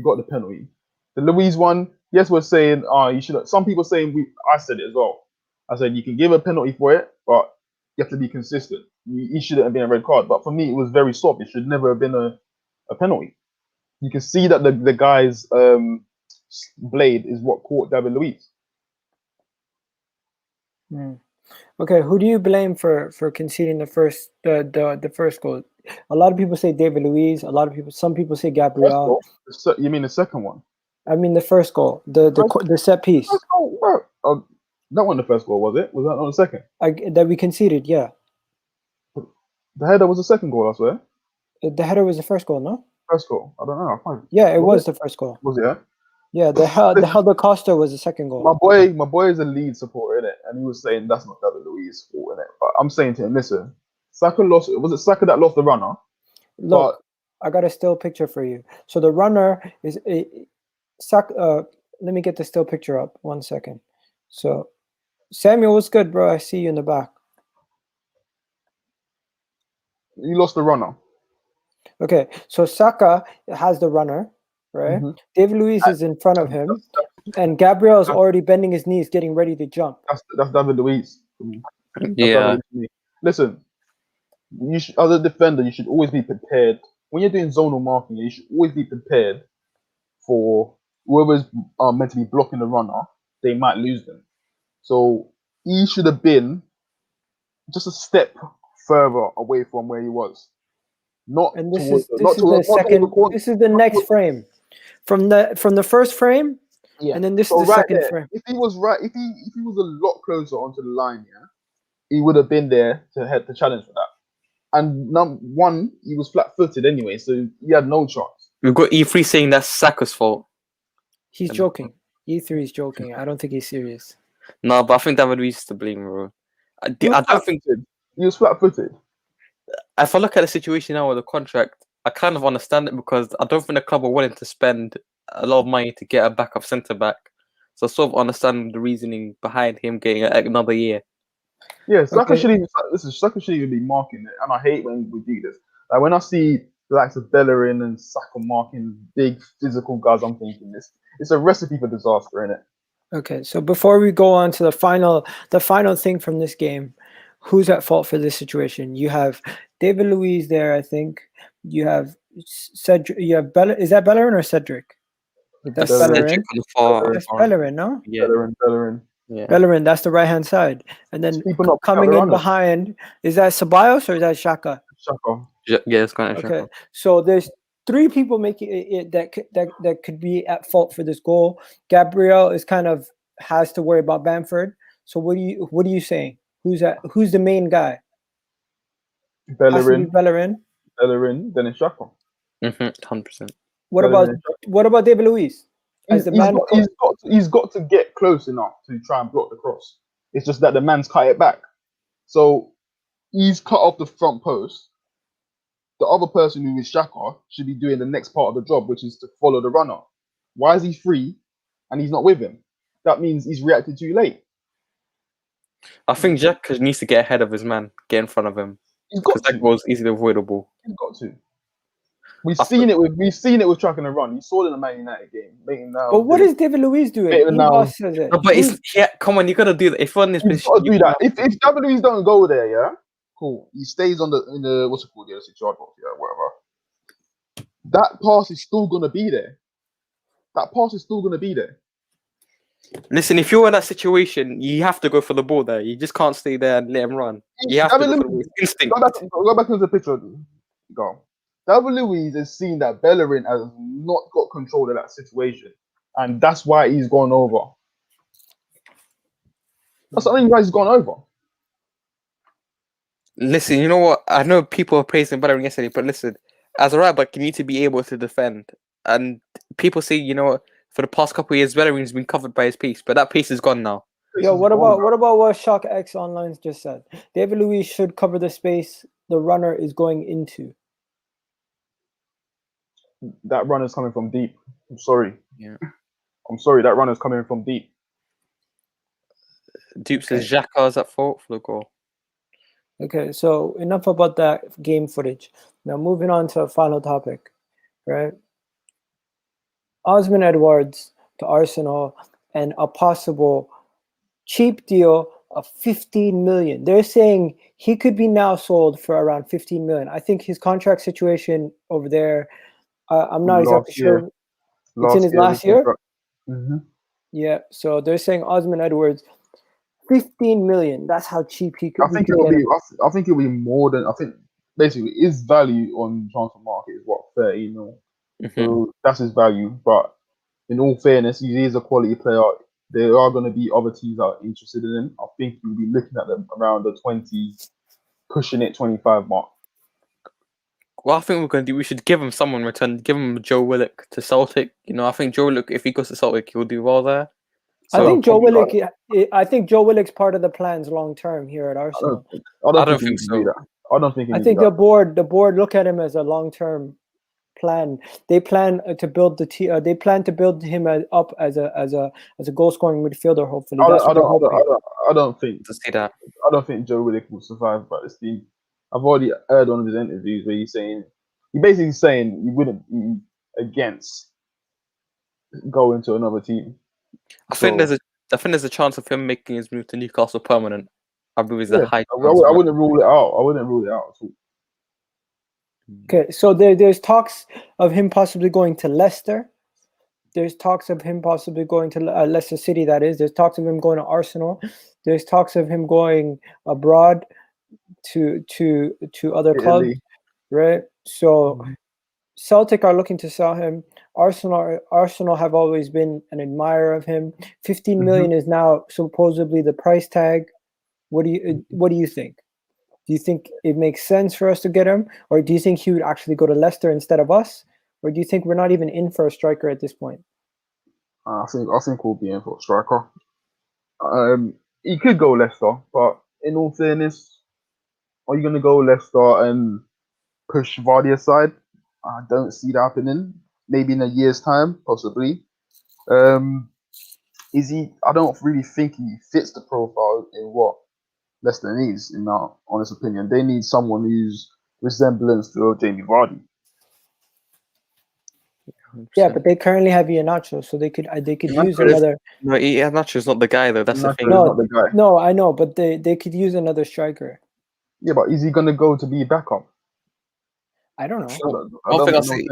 got the penalty. The Luiz one, yes, we're saying, you should. Some people saying I said it as well. I said you can give a penalty for it, but you have to be consistent. He shouldn't have been a red card. But for me, it was very soft. It should never have been a penalty. You can see that the guy's blade is what caught David Luiz. Okay, who do you blame for conceding the first goal? A lot of people say David Luiz. Some people say Gabriel. You mean the second one? I mean the first goal, the set piece. First goal, bro. That wasn't the first goal, was it? Was that not the second? That we conceded, yeah. The header was the second goal, I swear. The header was the first goal, no? First goal. I don't know. Yeah, it was the first goal. Was it? Yeah, the Helder Costa was the second goal. My boy is a Leeds supporter, innit? And he was saying that's not David Luiz's fault, innit? But I'm saying to him, listen, Saka lost. Was it Saka that lost the runner? Look, I got a still picture for you. So the runner is Saka. Let me get the still picture up. 1 second. So Samuel, what's good, bro? I see you in the back. You lost the runner. Okay, so Saka has the runner, right? Mm-hmm. David Luiz is in front of him, and Gabriel is already bending his knees, getting ready to jump. That's David Luiz. Yeah. Listen, as a defender, you should always be prepared. When you're doing zonal marking, you should always be prepared for whoever's meant to be blocking the runner. They might lose them. So he should have been just a step further away from where he was. This is the next frame. From the first frame, and then this is the second frame. If he was a lot closer onto the line, he would have been there to challenge for that. And one, he was flat-footed anyway, so he had no chance. We've got E3 saying that's Saka's fault. He's joking. E3 is joking. I don't think he's serious. No, but I think David Luiz is to blame, bro. I don't think he was flat-footed. If I look at the situation now with the contract, I kind of understand it because I don't think the club are willing to spend a lot of money to get a backup centre back. So I sort of understand the reasoning behind him getting another year. Yeah, Saka shouldn't even be marking it, and I hate when we do this. Like when I see the likes of Bellerin and Saka marking big physical guys, I'm thinking it's a recipe for disaster, isn't it? Okay, so before we go on to the final thing from this game, who's at fault for this situation? You have David Luiz there, I think. You have Cedric. You have is that Bellerin or Cedric? That's Bellerin. That's Bellerin, no? Yeah. Bellerin. Yeah. Bellerin, that's the right-hand side. And then coming in behind, is that Ceballos or is that Xhaka? Xhaka. Yeah, it's kind of okay. Xhaka. So there's three people making it that could be at fault for this goal. Gabriel has to worry about Bamford. So what are you saying? Who's the main guy? Bellerin. Bellerin, then it's Xhaka. 100%. What about David Luiz? He's got to get close enough to try and block the cross. It's just that the man's cut it back. So he's cut off the front post. The other person who is Xhaka should be doing the next part of the job, which is to follow the runner. Why is he free and he's not with him? That means he's reacted too late. I think Xhaka needs to get ahead of his man, get in front of him. Because that goal is easily avoidable. He's got to. We've seen it with tracking and run. You saw it in the Man United game. But what is David Luiz doing? No, but come on, you gotta do that. If you're in this position, you do that. If David Luiz don't go there, yeah, cool. He stays in the what's it called, the 6-yard box, yeah, whatever. That pass is still gonna be there. Listen, if you're in that situation, you have to go for the ball there. You just can't stay there and let him run. You have to go for the instinct. Go back into the picture. Go. David Luiz has seen that Bellerin has not got control of that situation, and that's why he's gone over. That's the only reason he's gone over. Listen, you know what? I know people are praising Bellerin yesterday, but listen, as a right back, you need to be able to defend. And people say, you know, for the past couple of years, Bellerin's been covered by his pace, but that pace is gone now. Yo, what about what Shock X Online just said? David Luiz should cover the space the runner is going into. That runner's coming from deep. I'm sorry. Yeah. I'm sorry. That runner's coming from deep. Dupe says Xhaka is at fault for the goal. Okay, so enough about that game footage. Now moving on to a final topic, right? Osman Edwards to Arsenal and a possible cheap deal of 15 million. They're saying he could be now sold for around 15 million. I think his contract situation over there, I'm not exactly sure. It's in his last year? Mm-hmm. Yeah, so they're saying Osman Edwards, 15 million. That's how cheap he could. I think it'll be more than. I think basically his value on transfer market is what 30 mil. So that's his value. But in all fairness, he is a quality player. There are going to be other teams that are interested in him. I think you'll be looking at them around the 20, pushing it 25 mark. Well, I think we're going to do. We should give him someone in return. Give him Joe Willock to Celtic. You know, I think Joe Willock, if he goes to Celtic, he'll do well there. So I think Joe Willock. I think Joe Willock's part of the plans long term here at Arsenal. I don't think so. I don't think. I think the board look at him as a long term plan. They plan to build they plan to build him up as a goal scoring midfielder. Hopefully, I don't think to see that. I don't think Joe Willock will survive by this team. I've already heard one of his interviews where he's basically saying he wouldn't be against going to another team. I think there's a chance of him making his move to Newcastle permanent. I believe a high. I wouldn't rule it out. I wouldn't rule it out at all. Okay, so there's talks of him possibly going to Leicester. There's talks of him possibly going to Leicester City. That is. There's talks of him going to Arsenal. There's talks of him going abroad to other clubs, right? So Celtic are looking to sell him. Arsenal have always been an admirer of him. 15 million is now supposedly the price tag. What do you think? Do you think it makes sense for us to get him, or do you think he would actually go to Leicester instead of us, or do you think we're not even in for a striker at this point? I think we'll be in for a striker. He could go Leicester, but in all fairness, are you going to go Leicester and push Vardy aside? I don't see that happening. Maybe in a year's time, possibly. Is he? I don't really think he fits the profile in what Leicester needs, in my honest opinion. They need someone who's resemblance to Jamie Vardy. 100%. Yeah, but they currently have Iheanacho, so they could use another. No, Iheanacho's not the guy though. That's the thing. Not the guy. No, I know, but they could use another striker. Yeah, but is he going to go to be backup? I don't know. I think I'll see.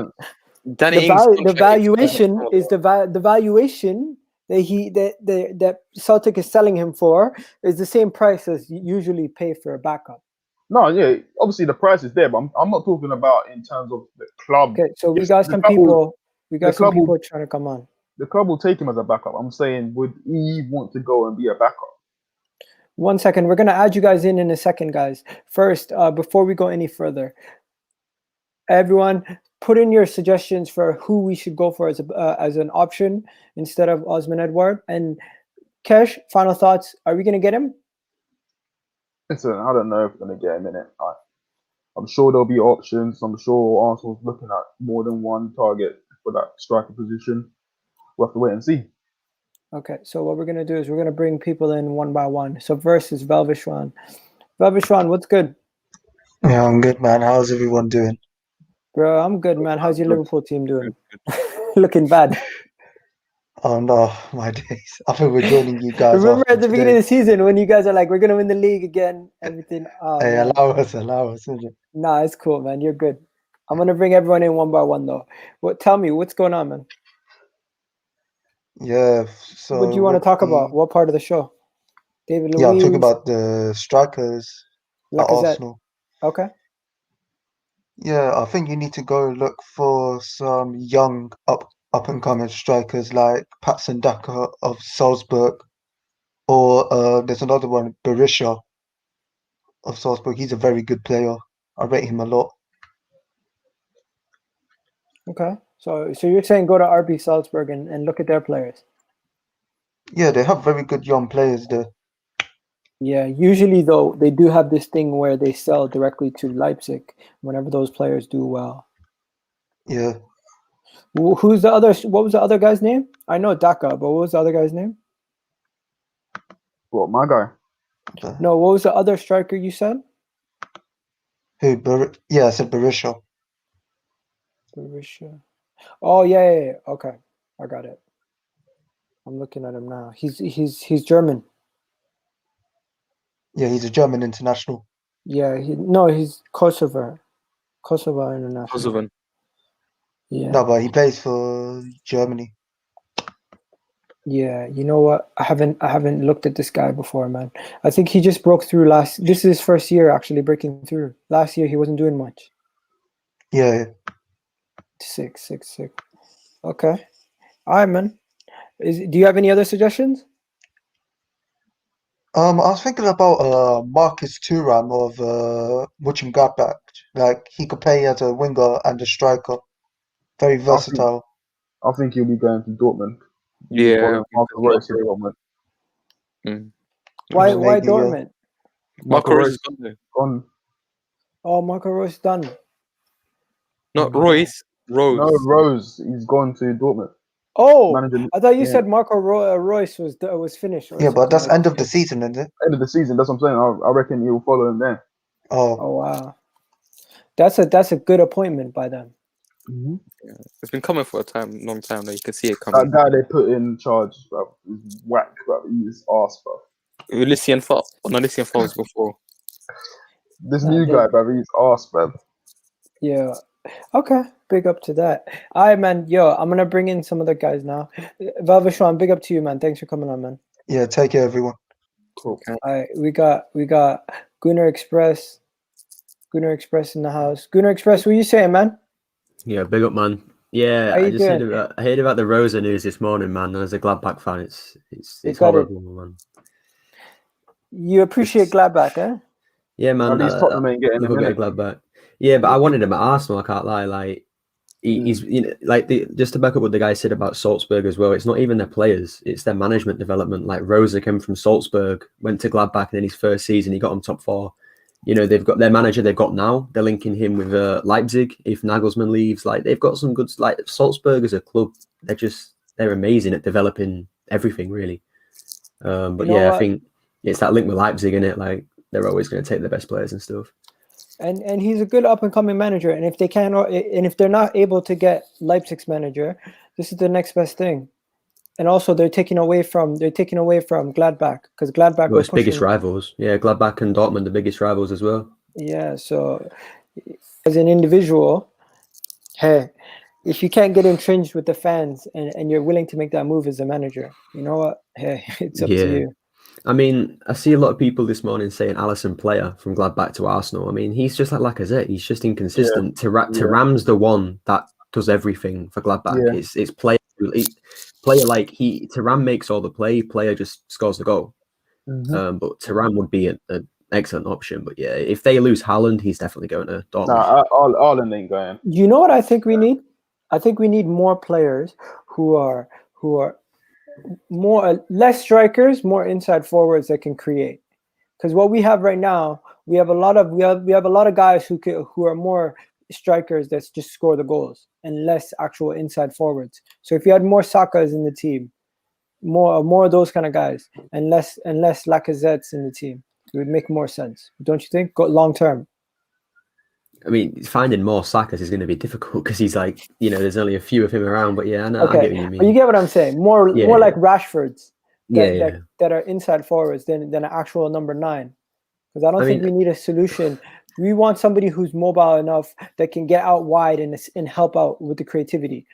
The valuation is the valuation that Celtic is selling him for is the same price as you usually pay for a backup. No, yeah, obviously the price is there, but I'm not talking about in terms of the club. Okay, so we got some people. We got some people trying to come on. The club will take him as a backup. I'm saying, would he want to go and be a backup? 1 second. We're gonna add you guys in a second, guys. First, before we go any further, everyone, put in your suggestions for who we should go for as an option instead of Osman Edouard. And Kesh, final thoughts. Are we gonna get him? Listen, I don't know if we're gonna get him in it. I'm sure there'll be options. I'm sure Arsenal's looking at more than one target for that striker position. We'll have to wait and see. Okay, so what we're gonna do is we're gonna bring people in one by one. So first is Velvishwan. Velvishwan, what's good? Yeah, I'm good, man. How's everyone doing? Bro, I'm good, man. How's your Liverpool team doing? Looking bad. Oh no, my days. I think we're joining you guys. Remember at the beginning of the season when you guys are like, we're gonna win the league again, everything. Oh, hey, man. allow us. Nah, it's cool, man. You're good. I'm gonna bring everyone in one by one though. Tell me what's going on, man? Yeah. So what do you want to talk about? What part of the show? David Luiz? Yeah, I'm talking about the strikers at Arsenal. Okay. Yeah, I think you need to go look for some young up and coming strikers like Patson Daka of Salzburg, or there's another one, Berisha of Salzburg. He's a very good player. I rate him a lot. Okay, so you're saying go to RB Salzburg and look at their players. Yeah, they have very good young players there. Yeah, usually though they do have this thing where they sell directly to Leipzig whenever those players do well. Yeah. Who's the other? What was the other guy's name? I know Daka, but what was the other guy's name? What, my guy? No, what was the other striker you said? Who? Yeah, I said Berisha. Borussia. Oh yeah. Okay, I got it. I'm looking at him now. He's German. Yeah, he's a German international. Yeah, he's Kosovo international. Kosovan. Yeah. No, but he plays for Germany. Yeah, you know what? I haven't looked at this guy before, man. I think he just broke through this is his first year actually breaking through. Last year he wasn't doing much. Yeah. Sick. Okay. All right, man. Do you have any other suggestions? I was thinking about Marcus Thuram of Mönchengladbach. Like he could play as a winger and a striker. Very versatile. I think he'll be going to Dortmund. Yeah. Marco Reus to Dortmund. Why Maybe, Dortmund? Marco Reus is gone there. Gone. Oh, Marco Reus done. Not Royce. Rose. No, Rose. He's gone to Dortmund. Oh, Manager, I thought you said Marco Reus was finished. Or Yeah, but that's something end like of the season, isn't it? End of the season. That's what I'm saying. I reckon he'll follow him there. Oh, Oh wow, that's a good appointment by them. Mm-hmm. Yeah. It's been coming for a long time. Though. You can see it That coming. guy they put in charge, bro, is whack, bro. He's arse, bro. Lycian Fall. No, Lycian Fall was before. This new guy, bro, he's arse, bro. Yeah. Okay. Big up to that. All right, man. Yo, I'm gonna bring in some other guys now. Valvishwan, big up to you, man. Thanks for coming on, man. yeah. Take care, everyone. Cool. All right, we got Gunnar Express in the house. Gunnar Express, what you saying, man? Yeah, big up, man. Yeah, How you I just doing? heard about the Rosa news this morning, man. As a Gladbach fan, it's got horrible, man. You appreciate Gladbach, eh? Yeah, man. At least Tottenham ain't getting Love a him, bit of Gladbach. Yeah, but I wanted him at Arsenal. I can't lie. Like he's just to back up what the guy said about Salzburg as well. It's not even their players; it's their management development. Like Rosa came from Salzburg, went to Gladbach, and in his first season, he got them top 4. You know, they've got their manager. They've got now. They're linking him with Leipzig if Nagelsmann leaves. Like they've got some good. Like Salzburg as a club, they're amazing at developing everything, really. But I think it's that link with Leipzig, in it. Like they're always going to take the best players and stuff. And he's a good up and coming manager. And if they're not able to get Leipzig's manager, this is the next best thing. And also they're taking away from Gladbach because Gladbach was biggest rivals. Yeah, Gladbach and Dortmund the biggest rivals as well. Yeah, so as an individual, hey, if you can't get entrenched with the fans and you're willing to make that move as a manager, you know what? Hey, it's up to you. I mean, I see a lot of people this morning saying Alisson player from Gladbach to Arsenal. I mean, he's just like Lacazette. He's just inconsistent. Thuram's the one that does everything for Gladbach. Yeah. It's player like Thuram makes all the play. Player just scores the goal. Mm-hmm. But Thuram would be an excellent option. But yeah, if they lose Haaland, he's definitely going to Dortmund. Nah, Haaland ain't going. You know what I think we need? I think we need more players who are less strikers, more inside forwards that can create. Because what we have right now, we have a lot of guys who are more strikers that just score the goals and less actual inside forwards. So if you had more Sakas in the team, more of those kind of guys, and less Lacazettes in the team, it would make more sense. Don't you think? Long term. I mean, finding more Sakas is going to be difficult because he's like, there's only a few of him around. But yeah, I get what you mean. But you get what I'm saying. More like Rashford's that are inside forwards than an actual number 9. Because I don't think we need a solution. We want somebody who's mobile enough that can get out wide and help out with the creativity.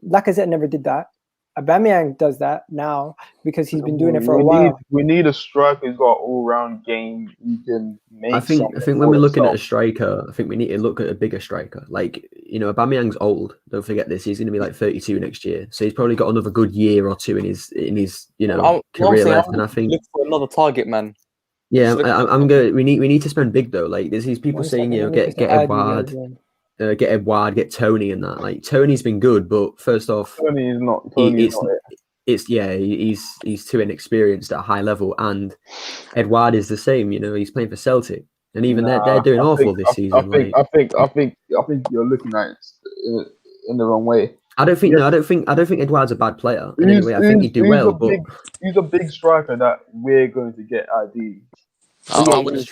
Lacazette never did that. Aubameyang does that now because he's been doing it for a while. We need a striker who's got all-round game. Who can make. I think when we're looking at a striker, I think we need to look at a bigger striker. Like Aubameyang's old. Don't forget this. He's going to be like 32 next year, so he's probably got another good year or 2 in his career left. And I think look for another target man. Yeah, I'm good. We need to spend big though. Like there's these people saying, get Edouard. Get Edouard, get Tony, and that. Like Tony's been good, but first off, Tony's not he's too inexperienced at a high level, and Edouard is the same. He's playing for Celtic, and even they're doing awful this season. I think you're looking at it in the wrong way. I don't think Edouard's a bad player. Anyway, I think he'd do well, but he's a big striker that we're going to get ID. I would have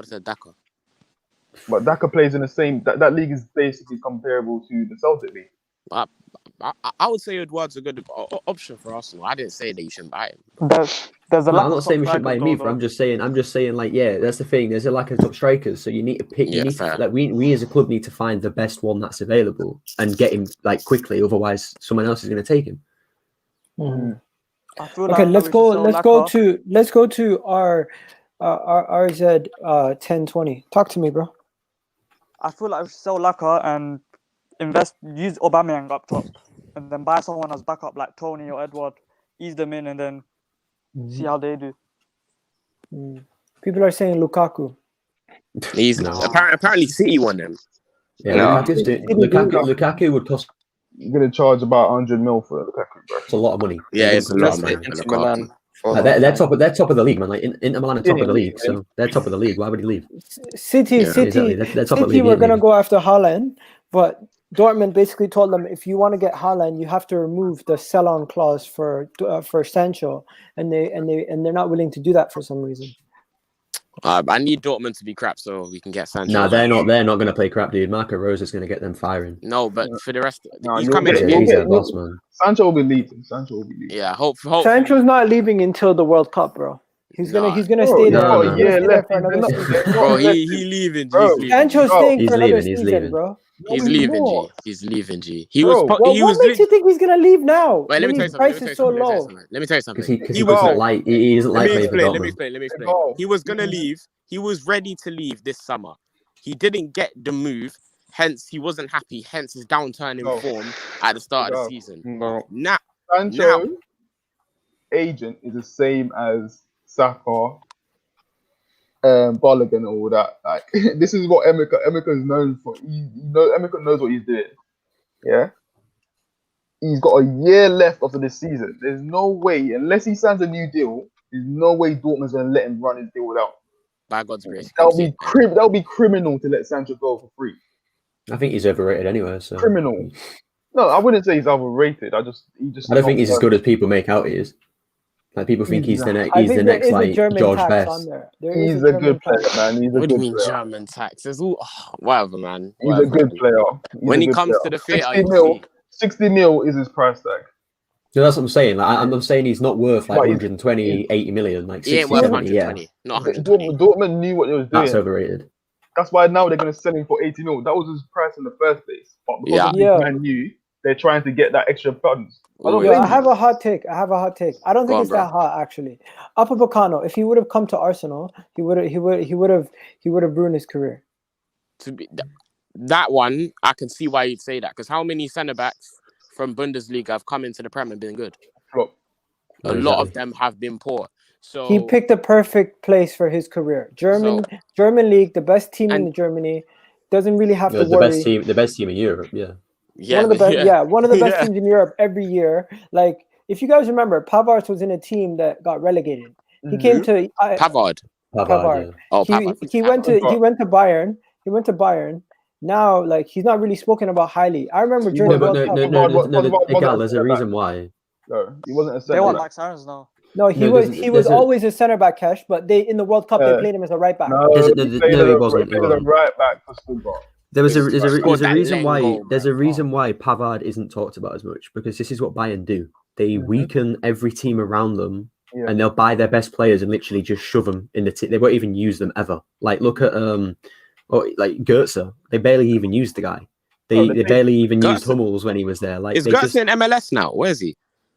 said Dakar. But Daka plays in the same. That league is basically comparable to the Celtic league. I would say Edouard's a good option for Arsenal. I didn't say that you shouldn't buy him. There's a No, lack I'm of not saying we top shouldn't buy him strikers, either. I'm just saying, like, yeah, that's the thing. There's a lack of top strikers, so you need to pick. Yeah, You need fair. to, like, we as a club need to find the best one that's available and get him like quickly. Otherwise, someone else is going to take him. Mhm. I feel Okay, like let's we go. should sell Let's go to our RZ 1020. Talk to me, bro. I feel like we should sell Laka and use Aubameyang up top, and then buy someone as backup like Tony or Edouard, ease them in, and then see how they do. People are saying Lukaku. He's apparently City won him. Yeah, No. Lukaku would cost You're gonna charge about 100 mil for Lukaku, bro. a lot of money. Yeah, it's a lot of money. Inter Milan. They're top of the league, man. Like Inter Milan are top of the league, so they're top of the league. Why would he leave? City, Yeah, exactly. They're top of the City league, were ain't gonna they? go after Haaland, but Dortmund basically told them if you want to get Haaland, you have to remove the sell-on clause for Sancho, and they're not willing to do that for some reason. I need Dortmund to be crap so we can get Sancho. Nah, they're not going to play crap, dude. Marco Rose is going to get them firing. No, but for the rest, No, he's you'll coming. get it. in. He's get- their boss, man. Sancho will be leaving. Yeah, hope. Sancho's not leaving until the World Cup, bro. He's gonna Nah. stay there. no, He's no. gonna Yeah, stay there left. for another He's season. Bro, he leaving. Bro, He's leaving. Sancho's Bro, staying he's for another leaving, he's season, leaving. bro. He's No, leaving, not. G. He's leaving, G. He Bro, was. Well, He what was. makes you think he's gonna leave now? Wait, let me tell you His something. price is so low. Let me tell you Because something. he was- doesn't like he doesn't Let like me playing for explain. Dortmund. Let me explain. Go. He was gonna leave. He was ready to leave this summer. He didn't get the move. Hence, he wasn't happy. Hence, his downturn in Go. form at the start of Go. the season. Bro. Now, Sancho agent is the same as Saka, Balogun, and all that. Like this is what Emeka is known for. Emeka knows what he's doing. Yeah, he's got a year left after this season. There's no way, unless he signs a new deal, there's no way Dortmund's gonna let him run his deal without. by God's grace, That'll be criminal to let Sancho go for free. I think he's overrated anyway. So Criminal. No, I wouldn't say he's overrated. I don't think he's as good as people make out he is. Like people think he's the next. I He's think the there next is a like German George tax Best. on there. There is He's a German good player, tax. man. He's a What do good you mean player. German tax? There's all whatever, man. He's a Whatever. good player. When he comes to the theatre, 60 mil, 60 mil is his price tag. So that's what I'm saying. Like I'm saying he's not worth like But 120, 80 million. Like he ain't 60, worth 70, yeah. 120, not 120. Dortmund knew what they was doing. That's overrated. That's why now they're going to sell him for 80 mil. That was his price in the first place. But because of Yeah. Man U, they're trying to get that extra funds. I don't Always. blame I you. have a hot take. I don't think Go on, it's that hot actually. Upamecano, if he would have come to Arsenal, he would have ruined his career. To be that one, I can see why you'd say that. Because how many centre backs from Bundesliga have come into the Prem and been good? Flop. A lot of them have been poor. So He picked the perfect place for his career. German league, the best team in Germany, doesn't really have to The worry. best team in Europe. Yeah. One of the best, one of the best Yeah. teams in Europe every year. Like if you guys remember, Pavard was in a team that got relegated. He came to Pavard. Pavard. Yeah. Oh, He Pavard. went to Bayern. He went to Bayern. Now, like he's not really spoken about highly. I remember during No, the but World Cup. Egal, there's a reason why. No, he wasn't a They centre want back. like sirens now. No, he No, was there's a- always a center back, Cash. But in the World Cup they played him as a right back. No, There's a- he no, played he as a- wasn't, he played as a right back for Stuttgart. There's a Scored that reason late why goal, there's a man. reason why Pavard isn't talked about as much, because this is what Bayern do. They weaken every team around them, Yeah. and they'll buy their best players and literally just shove them in the team. They won't even use them ever. Like look at like Goetze. They barely even used the guy. They barely even used Goetze- Hummels when he was there. Like Is they Götze just in MLS now? Where is he?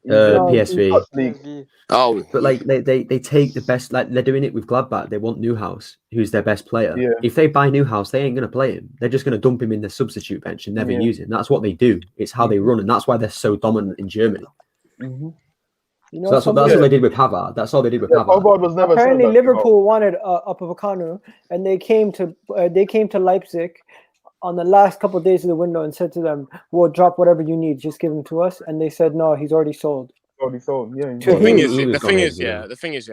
PSV. Dutch league. Oh, But like they take the best, like they're doing it with Gladbach. They want Neuhaus, who's their best player. Yeah. If they buy Neuhaus, they ain't gonna play him. They're just gonna dump him in their substitute bench and never Yeah. use him. That's what they do. It's how they run, and that's why they're so dominant in Germany. Mm-hmm. You know, So that's what they did with Pavard. That's all they did with Yeah, Pavard. Pavard was never apparently centre back. Liverpool wanted Upamecano, and they came to Leipzig on the last couple of days of the window and said to them, "We'll drop whatever you need, just give him to us." And they said, "No, he's already sold." Already sold. Yeah. To the him. thing He is, was the gone thing ages is, ago. the thing is,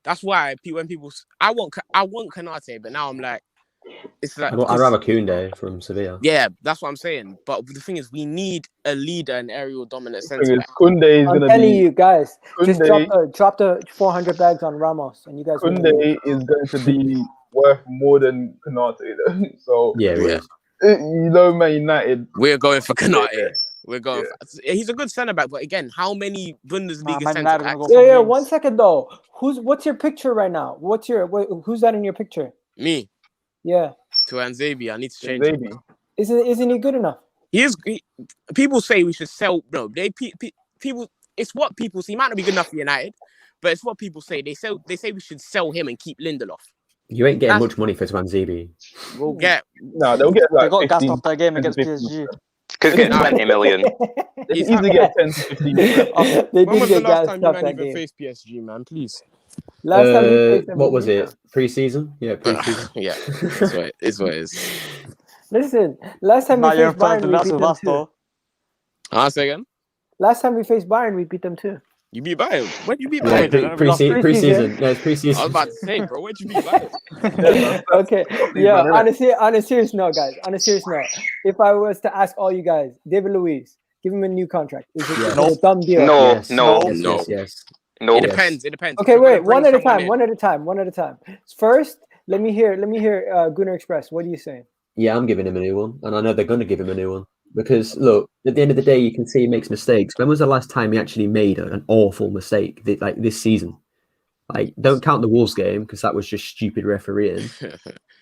that's why when people, I want Konate, but now I'm like, it's like I'd rather Koundé from Sevilla. yeah, that's what I'm saying. But the thing is, we need a leader, an aerial dominant centre Thing is, back. Koundé is I'm gonna telling be. you guys, just Koundé- drop the 400 bags on Ramos, and you guys. will Koundé is going to be worth more than Konate. So Yeah, it Yeah. is. you know, Man United. We're going for Konate. We're going. Yeah. For, he's a good centre back, but again, how many Bundesliga Man centre United backs? gonna go Yeah, for one James. second though. What's your picture right now? Who's that in your picture? Me, Yeah. Tuanzebe. I need to change it. Maybe. Isn't he good enough? People say we should sell. No, people. It's what people say. He might not be good enough for United, but it's what people say. They say we should sell him and keep Lindelof. You ain't getting much money for Tuanzebe. We'll get. No, they'll get They like got gassed 15, off that game 10 to against 15. PSG. Could get 20 million. They can easily get 10 to 15. They When did was the get last gassed time up United that even game. faced PSG, man? Please. Last time we faced them, What we was beat it? them. Pre-season? Yeah, pre-season. Yeah, it's what it is. Listen, last time we Now you're faced Bayern, referring to we Last beat of them Us, too. though. Say again. Last time we faced Bayern, we beat them too. You beat Bayern. When you beat Yeah, Bayern? pre-season. Pre-season. No, it's I pre-season. was about to say, bro, where'd you beat Bayern? Okay, yeah. On a serious note, guys. On a serious note, if I was to ask all you guys, David Luiz, give him a new contract. Is it a dumb deal? No, Yes, no, yes, No. yes, yes. no. It depends. It depends. Okay, If you're wait. gonna bring One at a someone time. in- One at a time. First, let me hear Gunnar Express. What are you saying? Yeah, I'm giving him a new one, and I know they're going to give him a new one because look, at the end of the day, you can see he makes mistakes. When was the last time he actually made an awful mistake like this season? Like, don't count the Wolves game because that was just stupid refereeing.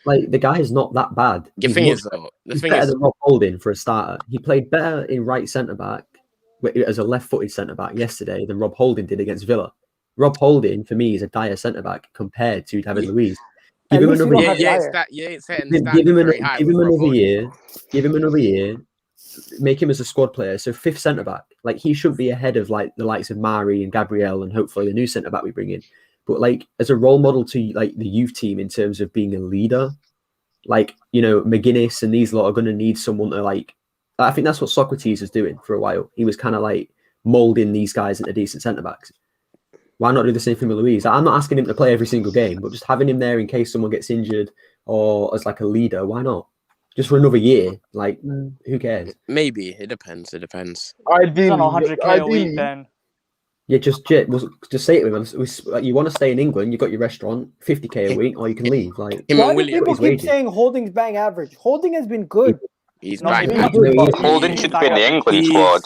Like, the guy is not that bad. The He's thing much is, though, He's better than Rob Holding for a starter. He played better in right centre back as a left-footed centre back yesterday than Rob Holding did against Villa. Rob Holding for me is a dire centre back compared to David Luiz. Give him another year. Give him another year. Give him another year. Make him as a squad player. So 5th centre back. Like, he should be ahead of like the likes of Marí and Gabriel and hopefully the new centre back we bring in. But like as a role model to like the youth team in terms of being a leader, like, you know, McGuinness and these lot are going to need someone to like. I think that's what Socrates was doing for a while. He was kind of like molding these guys into decent centre backs. Why not do the same thing with Luiz? I'm not asking him to play every single game, but just having him there in case someone gets injured or as like a leader. Why not? Just for another year. Like, who cares? Maybe it depends. It depends. He's on 100k a week then. Yeah, just say it to him. You want to stay in England? You got your restaurant, 50k a week, or you can leave. Like, why do people keep saying Holding's bang average? Holding has been good. He's bang average. Holding should be in the England squad.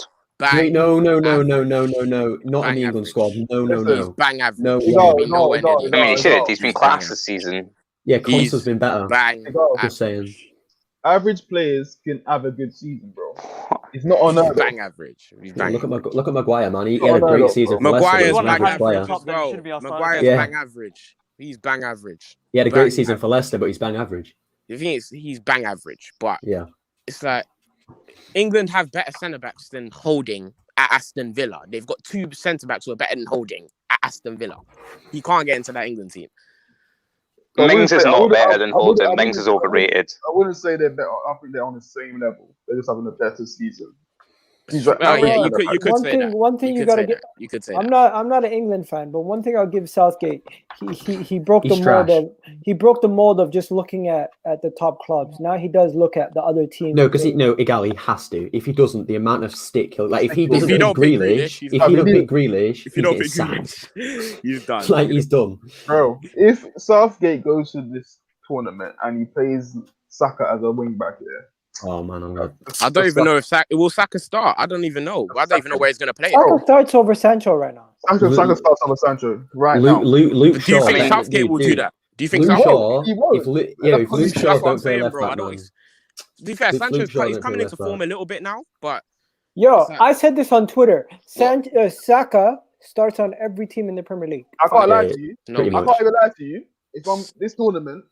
No, not in the England squad. No. Bang average. No, I mean, he should. He's been class this season. Yeah, Constant's been better. Bang. Just saying. Average players can have a good season, bro. It's not on earth. Bang average. He's bang. Look at Maguire, man. He had a great season. Maguire's for bang Leicester, but he's average as well. Maguire's bang average. He's bang average. He had a great season for Leicester, but he's bang average. The thing is, he's bang average, but yeah, it's like England have better centre backs than Holding at Aston Villa. They've got 2 centre backs who are better than Holding at Aston Villa. He can't get into that England team. Mings is not better than Holding. Mings is overrated. I wouldn't say they're better. I think they're on the same level. They're just having a better season. You could say that. One thing you gotta get. You could say I'm not an England fan, but one thing I'll give Southgate, he broke the mold trash. he broke the mold of just looking at the top clubs. Now he does look at the other teams. No, because Igal, he has to. If he doesn't, the amount of stick he'll like. If he doesn't pick Grealish, if you don't pick Grealish, he's done. Like, he's done. Bro, if Southgate goes to this tournament and he plays Saka as a wing back here. Oh man, I'm good. I don't even know if Saka start. I don't even know. I don't even know where he's gonna play. Saka starts over Sancho right now. Saka starts over Sancho now. Do Luke you Shaw. think Southgate will do that? Do you think Luke Shaw? Shaw? If Luke Shaw don't play left back, To be fair, Sancho's he's coming into form a little bit now, but I said this on Twitter. Saka starts on every team in the Premier League. I can't lie to you. No, I can't even lie to you. If I'm this tournament,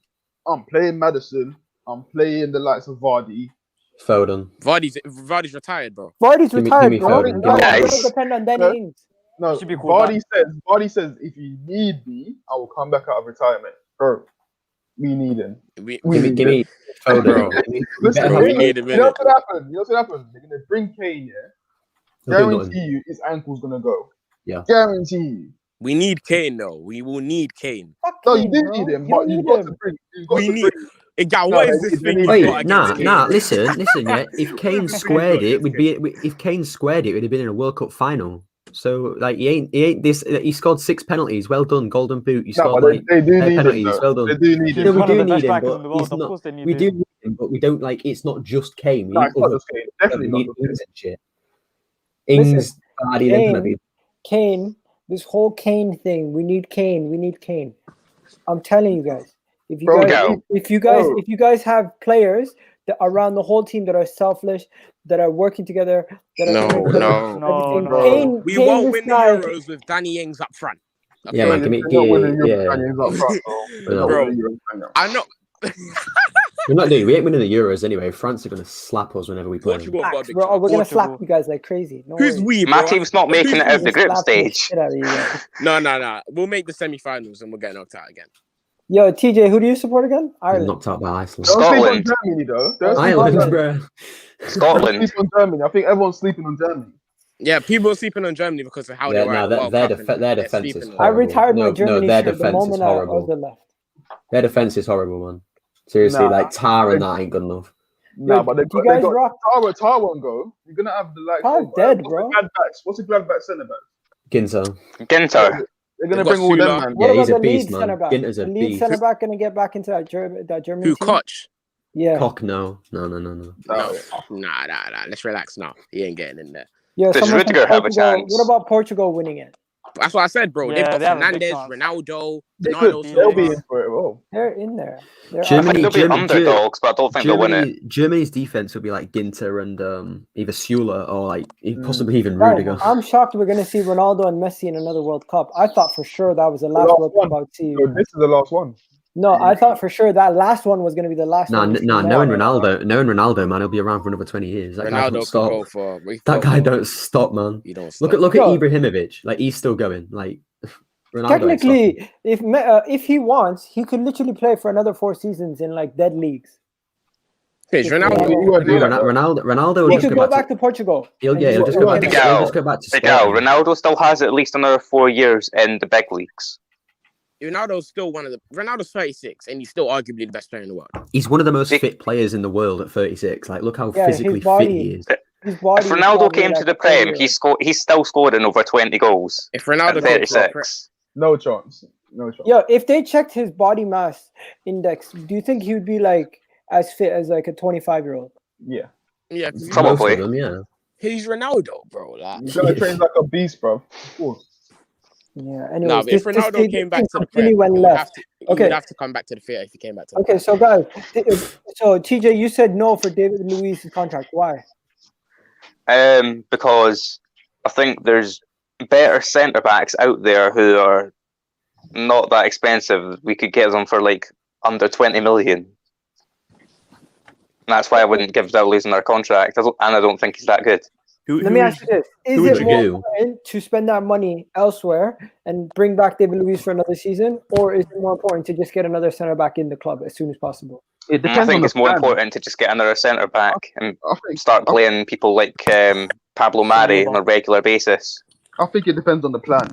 I'm playing Maddison. I'm playing the likes of Vardy. Foden. Vardy's retired, bro. Vardy's retired, bro. Foden. Don't depend on Danny Ings. No, Should be cool, Vardy says if you need me, I will come back out of retirement. Bro, we need him. Give me Foden. Bro. Listen, We need him, you know what's gonna happen? They're gonna bring Kane here. Guarantee you his ankle's gonna go. Yeah. Guarantee you. We need Kane though. We will need Kane. No, you didn't need him, but you've got to bring. We need. What is this thing? Wait, nah. Listen. Yeah, if Kane squared it, it would have been in a World Cup final. So like he ain't this. He scored 6 penalties. Well done, golden boot. You No, scored but like they do need penalties. him, Well though. done. They do need He's No, him. we one of do the best need him, strikers in the but world. he's Of not. course they need We him. do need him, but we don't like. It's not just Kane. We No, need it's not other just Kane. Definitely we not need just Kane. wings and shit. Listen, Ings, Vardy, them kind of people. Kane, this whole Kane thing. We need Kane. We need Kane. I'm telling you guys. If you Bro, guys, go. if you guys, Bro. if you guys have players that around the whole team that are selfless, that are working together, that are No, everything, no. Kane, We Kane won't this win the guy- Euros with Danny Ings up front. Yeah, man, give me, They're not winning yeah. European up front, bro. They're not Bro. winning European. I'm not. We're not doing. We ain't winning the Euros anyway. France are gonna slap us whenever we play them. Portugal got a big Bro, we're gonna chance. slap Portugal. you guys like crazy. No Who's worries. we, bro? Mathew's not making it out of the group Slap the stage. shit out of you guys. No. We'll make the semi-finals and we'll get knocked out again. Yo, TJ, who do you support again? I'm Ireland. knocked out by Iceland. Don't sleep on Scotland. Germany, though. Don't sleep on Ireland, Germany. bro. Don't Scotland. sleep on Germany. I think everyone's sleeping on Germany. Yeah, people are sleeping on Germany because of how they Yeah, were no, at the World their Cup defense and is sleeping on I them. horrible. retired my No, Germany their shirt the defense is moment horrible. Ozil left. Their defense is horrible, man. Seriously, Nah. like Tar and that ain't good enough. Nah, but do you guys rock? Tar won't go. You're gonna have the like. Tar's dead, bro. What's the Gladbach centre back? Ginter. Ginter. They're gonna They've bring got all them, Sula. man. What Yeah, about he's a the beast, Leeds man. centre back? Ginter's a The Leeds beast. centre back gonna get back into that German Who, team? Koch? Yeah. Cock, no. No. Nah. Let's relax now. He ain't getting in there. Yeah. Does someone from Rudiger have a Portugal. chance? What about Portugal winning it? That's what I said, bro. Yeah, They've got they have a big Fernandes, chance. Ronaldo, They Bernardo could. They'll be Silva. in for it. Oh. They're in there. They're I think Germany- they'll be Germany- underdogs, but I don't think they'll win it. Germany's defense will be like Ginter and either Sula or like possibly even Guys, Rudiger. I'm shocked we're gonna see Ronaldo and Messi in another World Cup. I thought for sure that was the last last World one. Cup I would see. So this is the last one. No, I thought for sure that last one was gonna be the last Nah, one. knowing Ronaldo, man, he'll be around for another 20 years. That guy Ronaldo don't could stop. go for. That guy don't stop, man. He don't stop. Look at Yo. Ibrahimovic. Like he's still going. Like Ronaldo ain't Technically, if he wants, he could literally play for another 4 seasons in like dead leagues. It's Yeah. Ronaldo. You won't do stopping. that, bro. Ronaldo will He just could go go back to Portugal. He'll and just go back to Miguel. he'll just go back to Miguel, Sporting. Ronaldo still has at least another 4 years in the big leagues. Ronaldo's still Ronaldo's 36 and he's still arguably the best player in the world. He's one of the most Big- fit players in the world at 36. Like look how Yeah, his physically fit body- he is. His body If is Ronaldo probably came to like the 30 Prem, years. he's still scoring over 20 goals If Ronaldo at came to the 36. No chance. No chance. Yo, if they checked his body mass index, do you think he would be like as fit as like a 25-year-old? Yeah. yeah, 'cause Probably. Most of them, yeah. he's Ronaldo, bro. Like, He's gonna train like a beast, bro. Of course. Yeah. no, Anyways, but if Ronaldo came back to the completely Prem, went he left. would Okay. have to come back to the theatre if he came back to the Okay, so guys, so TJ, you said no for David Luiz's contract. Why? Because I think there's better centre backs out there who are not that expensive. We could get them for like under 20 million. And that's why I wouldn't give Luiz their contract, and I don't think he's that good. Let me ask you this: Is would it you more do? important to spend that money elsewhere and bring back David Luiz for another season, or is it more important to just get another center back in the club as soon as possible? It I depends think on it's the more plan. important to just get another centre back and I think, start playing people like Pablo Marí on a regular basis. I think it depends on the plan.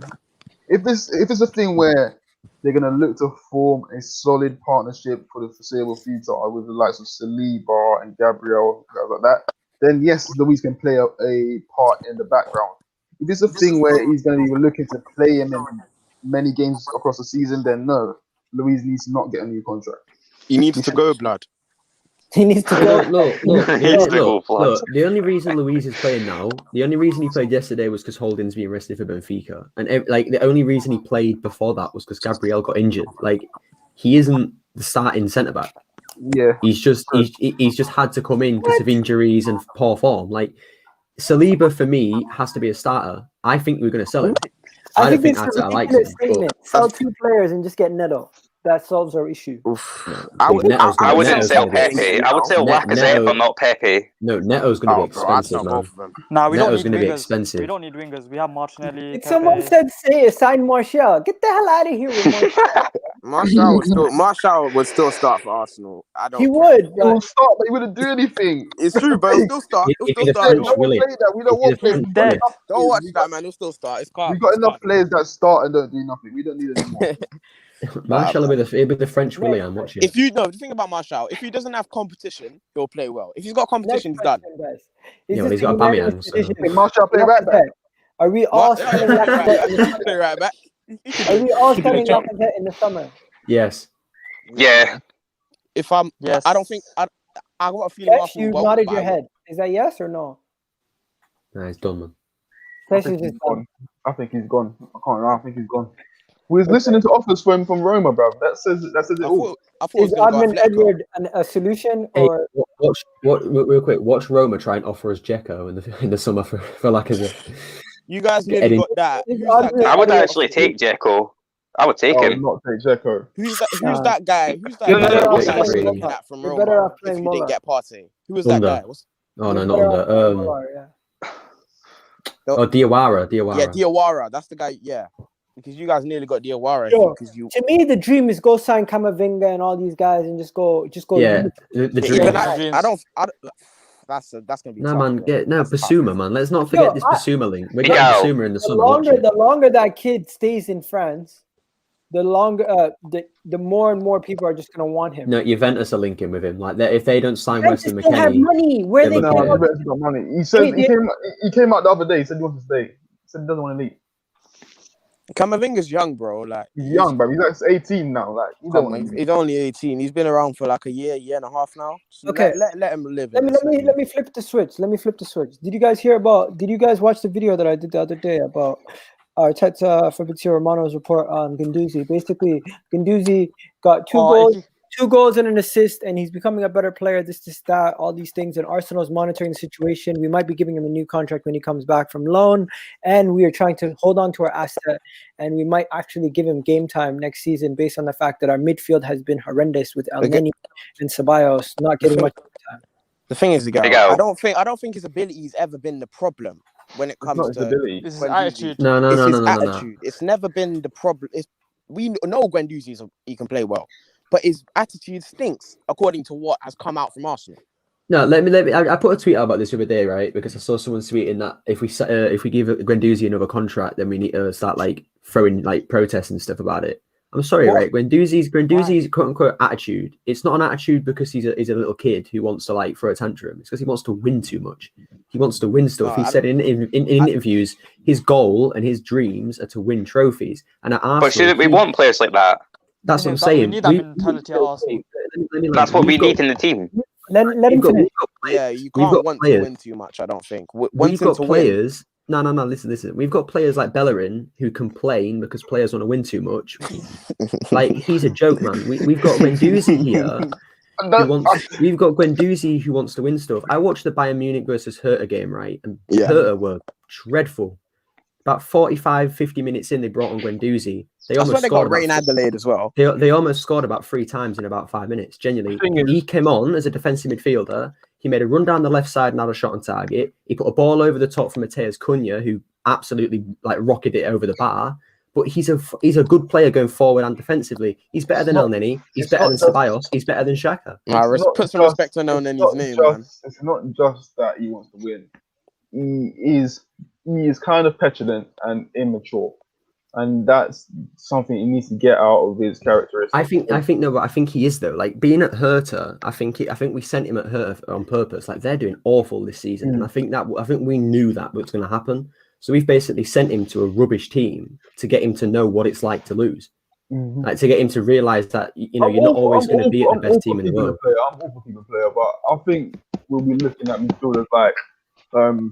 If it's a thing where they're gonna look to form a solid partnership for the foreseeable future with the likes of Saliba and Gabriel, guys like that, then yes, Luiz can play a part in the background. If it's a thing where he's going to be looking to play him in many games across the season, then no, Luiz needs to not get a new contract. He needs to go, blood. He needs to go. Look. The only reason Luiz is playing now, the only reason he played yesterday was because Holding's being rested for Benfica, and like the only reason he played before that was because Gabriel got injured. Like he isn't the starting centre back. Yeah, He's just had to come in because of injuries and poor form. Like Saliba for me has to be a starter. I think we're going to sell him. I don't think it's a Arteta likes ridiculous him. statement. Sell 2 players and just get Neto. That solves our issue. I wouldn't Neto's sell gonna be Pepe. I would sell Neto- Lacazette, but not Pepe. No, Neto's going to be expensive, man. Nah, we don't Neto's need gonna be wingers. expensive. We don't need wingers. We have Martinelli. Did Pepe. someone said sign Martial? Get the hell out of here with Martial. Martial would still start for Arsenal. I don't. He would, he but will start, but he wouldn't do anything. It's true, but he'll still start. He'll If still he's a start. French No one Willian. play that. We don't If want he's a players. French We've got Willian. enough Don't watch players. that, man. He'll still start. It's calm. We've got enough players that start and don't do nothing. We don't need any more. Marshall will be the French Willian. Watch it. If you know the thing about Martial, if he doesn't have competition, he'll play well. If he's got next competition, he's done. question, guys. Yeah, Is well, this he's got the Aubameyang, unanimous so- decision? Can Martial play right back? Are we all What? selling Put it Lacazette in the Put it right back. Are we all selling jump. Lacazette in the summer? Yes. Yeah. If I'm, Yes. I don't think I got a feeling. Yes, Arsenal you won't, nodded but your I- head. Is that yes or no? Nah, it's done, man. I Yes, think is he's just gone. I think he's gone. I can't lie. I think he's gone. We was listening to offers from Roma, bro. That says it I all. thought it was Is going to go Admin Atletico. Edward a solution Hey, or watch real quick. Watch Roma try and offer us Dzeko in the summer for Lacazette. You guys nearly Eddie. got that. Is Who's that Admin guy? I would Edward- actually take Dzeko. I would take I would him. not take Dzeko. Who's that guy? Who's that You're guy? better off That playing you're Muller. looking at from You're Roma? better off If playing you Muller. didn't get Partey, who was that Under. guy? Oh no, You're not better under. off playing Muller, yeah. Oh, Diawara. Yeah, Diawara. That's the guy. Yeah, because you guys nearly got Diawara. Yo, Because you. To me, the dream is go sign Camavinga and all these guys and just go. Yeah, the Yeah, dream. even I don't. That's gonna be. No, tough, man. bro. Yeah, no, That's tough. Basuma, man. Let's not forget Yo, this I- Basuma link. We're Big getting Al. Basuma in the The summer. Watch it. longer that kid stays in France, the longer the more and more people are just gonna want him. No, Juventus are linking with him. Like, if they don't sign Juventus Weston don't have McKennie, money. Where they're they looking get at No, him. Juventus got money. He said Wait, he came out the other day. He said he wants to stay. He said he doesn't want to leave. Camavinga's young, bro. Like He's young, bro. He's like 18 now. Like he don't want to leave. He's only 18. He's been around for like a year and a half now. So Okay. let him live. Let me flip the switch. Did you guys watch the video that I did the other day about Arteta Fabrizio Romano's report on Guendouzi? Basically, Guendouzi got two goals and an assist, and he's becoming a better player. This, that, all these things. And Arsenal's monitoring the situation. We might be giving him a new contract when he comes back from loan, and we are trying to hold on to our asset. And we might actually give him game time next season based on the fact that our midfield has been horrendous with elneny and ceballos not getting much time. The thing is, Big Al. I don't think his ability's ever been the problem when it comes It's not his to ability. This is Guendouzi. attitude. No, It's his no. attitude. It's never been the problem. We know Guendouzi he can play well, but his attitude stinks according to what has come out from Arsenal. No, let me. I put a tweet out about this the other day, right? Because I saw someone tweeting that if we give Guendouzi another contract, then we need to start like throwing like protests and stuff about it. I'm sorry, What? right? Guendouzi's quote unquote attitude. It's not an attitude because he's a little kid who wants to like throw a tantrum. It's because he wants to win too much. He wants to win stuff. No, He said in interviews his goal and his dreams are to win trophies. And at Arsenal, But shouldn't we want players like that? That's what I'm We saying. need that mentality at Arsenal. That's what we need in the team. Let him finish. Yeah, you We've can't got want players. to win too much. I don't think. We've got players. No. Listen. We've got players like Bellerín who complain because players want to win too much. Like he's a joke, man. We've got Guendouzi here. We've got Guendouzi who wants to win stuff. I watched the Bayern Munich versus Hertha game, right? And Hertha were dreadful. About 45, 50 minutes in, they brought on Guendouzi. That's why they got Rain Adelaide as well. They almost scored about 3 times in about 5 minutes. Genuinely, he came on as a defensive midfielder. He made a run down the left side and had a shot on target. He put a ball over the top for Matheus Cunha, who absolutely like rocketed it over the bar. But he's a good player going forward and defensively. He's better than elneny. He's better than Ceballos. He's better than Xhaka. Put some respect on Elneny's name, man. It's not just that he wants to win. He is kind of petulant and immature, and that's something he needs to get out of his characteristics. I think he is though. Like being at Hertha, I think we sent him at Hertha on purpose. Like they're doing awful this season, and I think we knew that was going to happen. So we've basically sent him to a rubbish team to get him to know what it's like to lose. Like to get him to realize that you're not always going to be at the best team in the world. I'm all for keeping player, but I think we'll be looking at midfielders like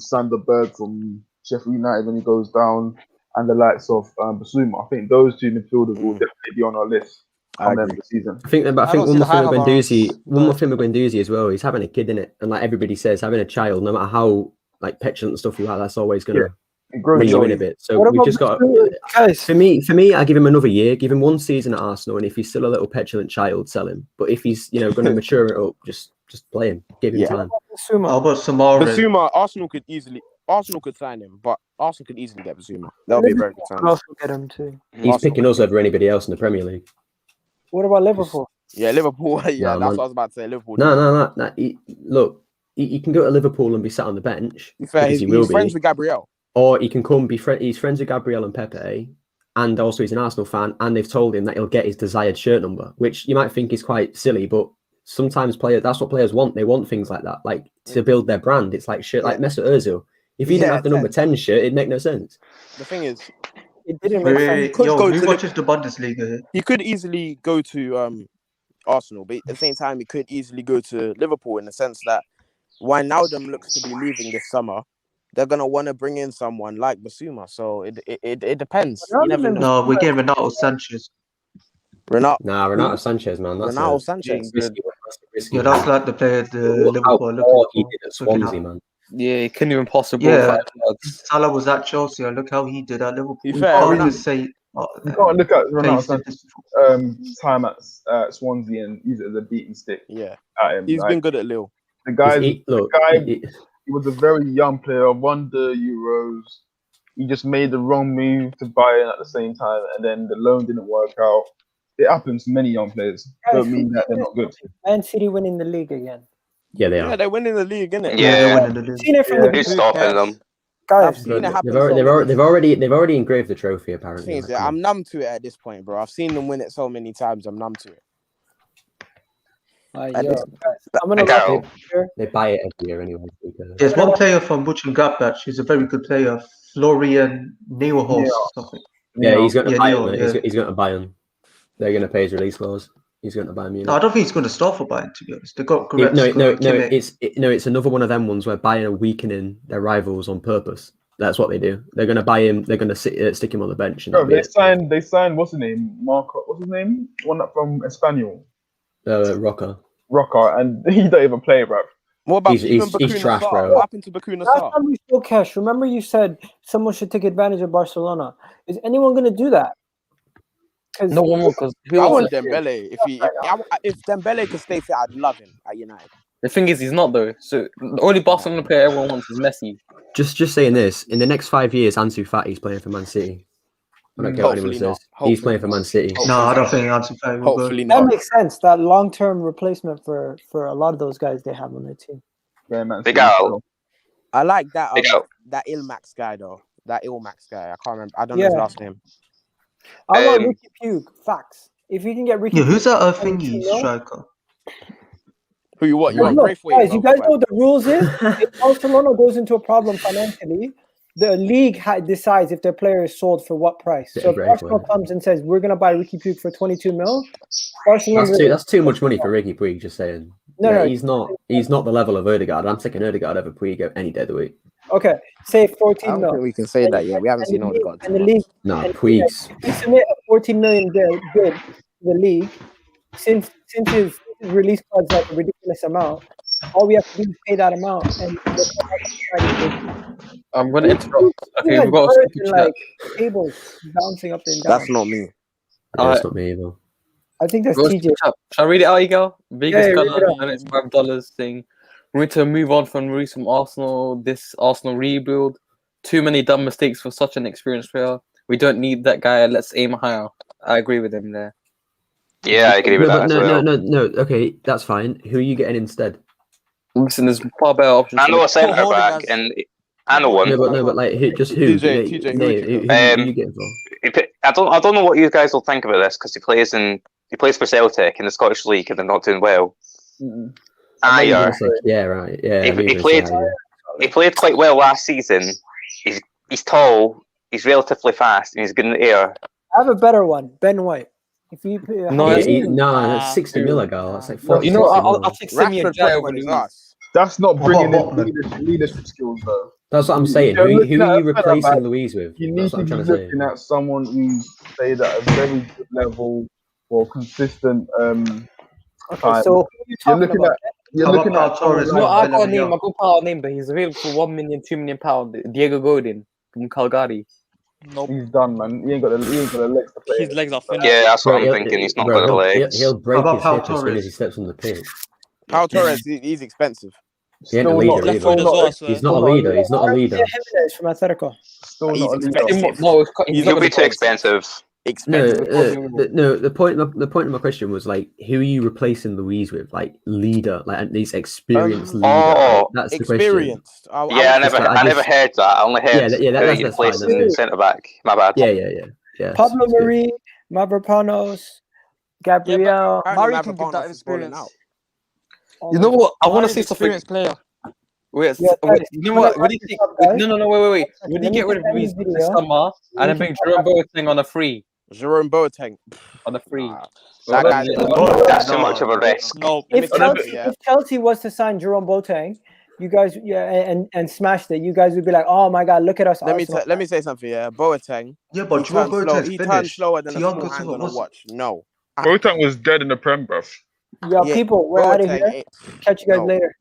Sander Berg from Sheffield United when he goes down, and the likes of Basuma. I think those two midfielders will definitely be on our list come the end of the season. I think one more thing with Guendouzi as well. He's having a kid in it, and like everybody says, having a child, no matter how like petulant and stuff you are, that's always going to bring you in a bit. So we've just got guys. For me, I give him another year, give him 1 season at Arsenal, and if he's still a little petulant child, sell him. But if he's going to mature it up, just play him, give him time. Basuma, Arsenal could sign him, but Arsenal could easily get Basuma. That'll be a very good sign. Also get him too. He's picking us over anybody else in the Premier League. What about Liverpool? Yeah, Liverpool. Yeah, No, that's man. what I was about to say. Liverpool. No. He can go to Liverpool and be sat on the bench. Fair, Because he's he will friends be. with Gabriel. Or he can come he's friends with Gabriel and Pepe, and also he's an Arsenal fan, and they've told him that he'll get his desired shirt number, which you might think is quite silly, but sometimes that's what players want. They want things like that, like to build their brand. It's like shirt, like Mesut Ozil. If he didn't Yeah, have the number 10 shirt, it'd make no sense. The thing is, It didn't make sense. Wait, could yo, go who to watches the Bundesliga here? he could easily go to Arsenal, but at the same time, he could easily go to Liverpool in the sense that Wijnaldum looks to be leaving this summer. They're gonna want to bring in someone like Basuma, so it depends. You never know. No, we're getting Renato Sanchez. Renato Sanchez, man. That's Renato a Sanchez. Yeah, that's like the player the Liverpool are How looking he for. did at looking Swansea, at. man. Yeah, he couldn't even possible. Yeah, Salah was at Chelsea, and look how he did at Liverpool. Be You fair, can't Renato- say You can't look at Ronaldo Face Sanchez's it. time at Swansea and use it as a beating stick Yeah, at him. he's Like, been good at Lille. the guy. He- He was a very young player, won the Euros. He just made the wrong move to Bayern at the same time, and then the loan didn't work out. It happens to many young players. Don't mean that they're not good. Man City winning the league again. yeah, they Yeah, are. they're winning the league, innit? Yeah, Yeah. they're winning the I've league. seen it from Yeah. the Who's beginning. stopping them? Guys, I've seen it happen. They've already engraved the trophy apparently. Things, Like, I'm numb to it at this point, bro. I've seen them win it so many times. I'm numb to it. Like, At yo, this- guys, I'm gonna Carol. look here. they buy it every year anyway. Because, There's one player from Mönchengladbach. He's a very good player, Florian Neuhaus. Something. yeah, he's going to Yeah, buy Neo, him. yeah. He's going to buy him. They're going to pay his release clause. He's going to buy Munich. No, I don't think he's going to start for Bayern. To be honest, they got No, Goretzka, Kimmich. it's another one of them ones where Bayern are weakening their rivals on purpose. That's what they do. They're going to buy him. They're going to stick him on the bench. And Bro, that'll be they signed what's his name? Marco. What's his name? One up from Espanyol, Rocker. Rocker, and he don't even play, bro. What about He's even trash, Bakuna Sarr? bro. What happened to Bakuna Last Sarr? time we spoke, Cash, remember you said someone should take advantage of Barcelona. Is anyone going to do that? No one will, because I want Dembele. If Dembele could stay fit, I'd love him at United. the thing is, he's not though. So the only Barcelona player everyone wants is Messi. Just saying this. In the next 5 years, Ansu Fati's playing for Man City. I don't care what anyone Hopefully says. not. He's playing for Man City. No, I don't think Ansu Fati will go. Hopefully That not. makes sense. That long-term replacement for a lot of those guys they have on their team. Yeah, man. Big Al. I like that Big Al. that Ilmax guy though. That Ilmax guy. I can't remember. I don't know his Yeah. last name. I want Um, Ricky Pugh. Facts. If you can get Ricky Yeah, who's that Pugh, thingy 22 mil. striker? Who you want? You want Look, Braithwaite? guys, you guys know what the rules is? If Barcelona goes into a problem financially, the league decides if their player is sold for what price. Yeah, So if Braithwaite. Arsenal comes and says, we're going to buy Ricky Pugh for 22 mil, Barcelona... That's too much money for Ricky Puig. Just saying. No, Yeah, no. He's not the level of Ødegaard. I'm taking Ødegaard over Puig any day of the week. Okay, say I 14 don't mil. think we can say that yet. We haven't seen Odegaard. And the league, No, and Puig's. he submit a 14 million bid to the league. Since his release clause is like a ridiculous amount, all we have to do is pay that amount. And I'm going to interrupt. Okay, we we've got a birds super and, chat. like tables bouncing up and down. That's not me. That's not me either. I think that's Go TJ. super chat. Shall I read it out, Eagle? Biggest Yeah, read gunner, it out. and it's $5 thing. We need to move on from Luiz from Arsenal. This Arsenal rebuild. Too many dumb mistakes for such an experienced player. We don't need that guy. Let's aim higher. I agree with him there. Yeah, I agree with that as well. No. Okay, that's fine. Who are you getting instead? Listen, there's far better options. I know a Paul centre Holding back, has- and I know one. No, but like, who? TJ, Nate, who Nate, you who getting? are you getting for? I don't know what you guys will think about this because he plays for Celtic in the Scottish League and they're not doing well. Ayer, Yeah, right. Yeah, he played quite well last season. He's tall, he's relatively fast, and he's good in the air. I have a better one, Ben White. If you that's 60 mil ago. That's like 40. You know, I'll take Semi and Rashford Jai played over for his Luiz. ass. That's not bringing What, in leadership skills, though. That's what I'm saying. Yeah, Who are you no, replacing Luiz with? You need That's what to I'm be trying to say. looking at someone who's played at a very good level or consistent. Okay, time. so who are you You're talking looking about? at. You're How looking about at Torres? No, I got a Bellerín. name. I got a name, but he's available for £1 million, £2 million. Diego Godin from Calgary. Nope. He's done, man. He ain't got the legs to play. His legs are finished. Yeah, that's what Bro, I'm he'll- thinking. He's not bro, got the legs. He'll break How about his Pau hip as soon Torres? as he steps on the pitch. Pau Torres, he's expensive. He ain't a Still leader not- either. still not- He's not a leader. He's not a leader. Jimenez from Atletico. Still He's not a leader. expensive. No, He's gonna be too expensive. Expensive. The point of my question was like, who are you replacing Luiz with? Like leader, like these experienced leader. oh, That's the question. Experienced. Yeah, I I never just- heard that. I only heard Yeah, that's that's fine, replacing that's centre back. My bad. Yeah. Pablo it's good. Marí, Mavropanos, Gabriel. Apparently Mari can give Mavropanos that is balling experience. out. You know what? I want to Mari's say something. experienced player. Wait, Yeah, wait, guys, you know I'm what? gonna Would he wrap this take, up, guys. no, wait. Would he Let me get rid of end Luiz this this video. summer and then We bring can Jerome Boateng on a free? Jerome Boateng. On a free. Nah. Well, That guy's That's too much of a risk. No, let me If say Chelsea, something, yeah. if Chelsea was to sign Jerome Boateng, you guys, and smashed it, you guys would be like, oh my god, look at us. Let Arsenal. me say something, yeah. Boateng. Yeah, but Jerome Boateng's He turned finished. slower than a Thiago small hand Silva on a was. watch. No. Boateng was dead in the Prem, bruv. Yo, Yeah, people, we're out of Boateng, here. Catch you guys no. later.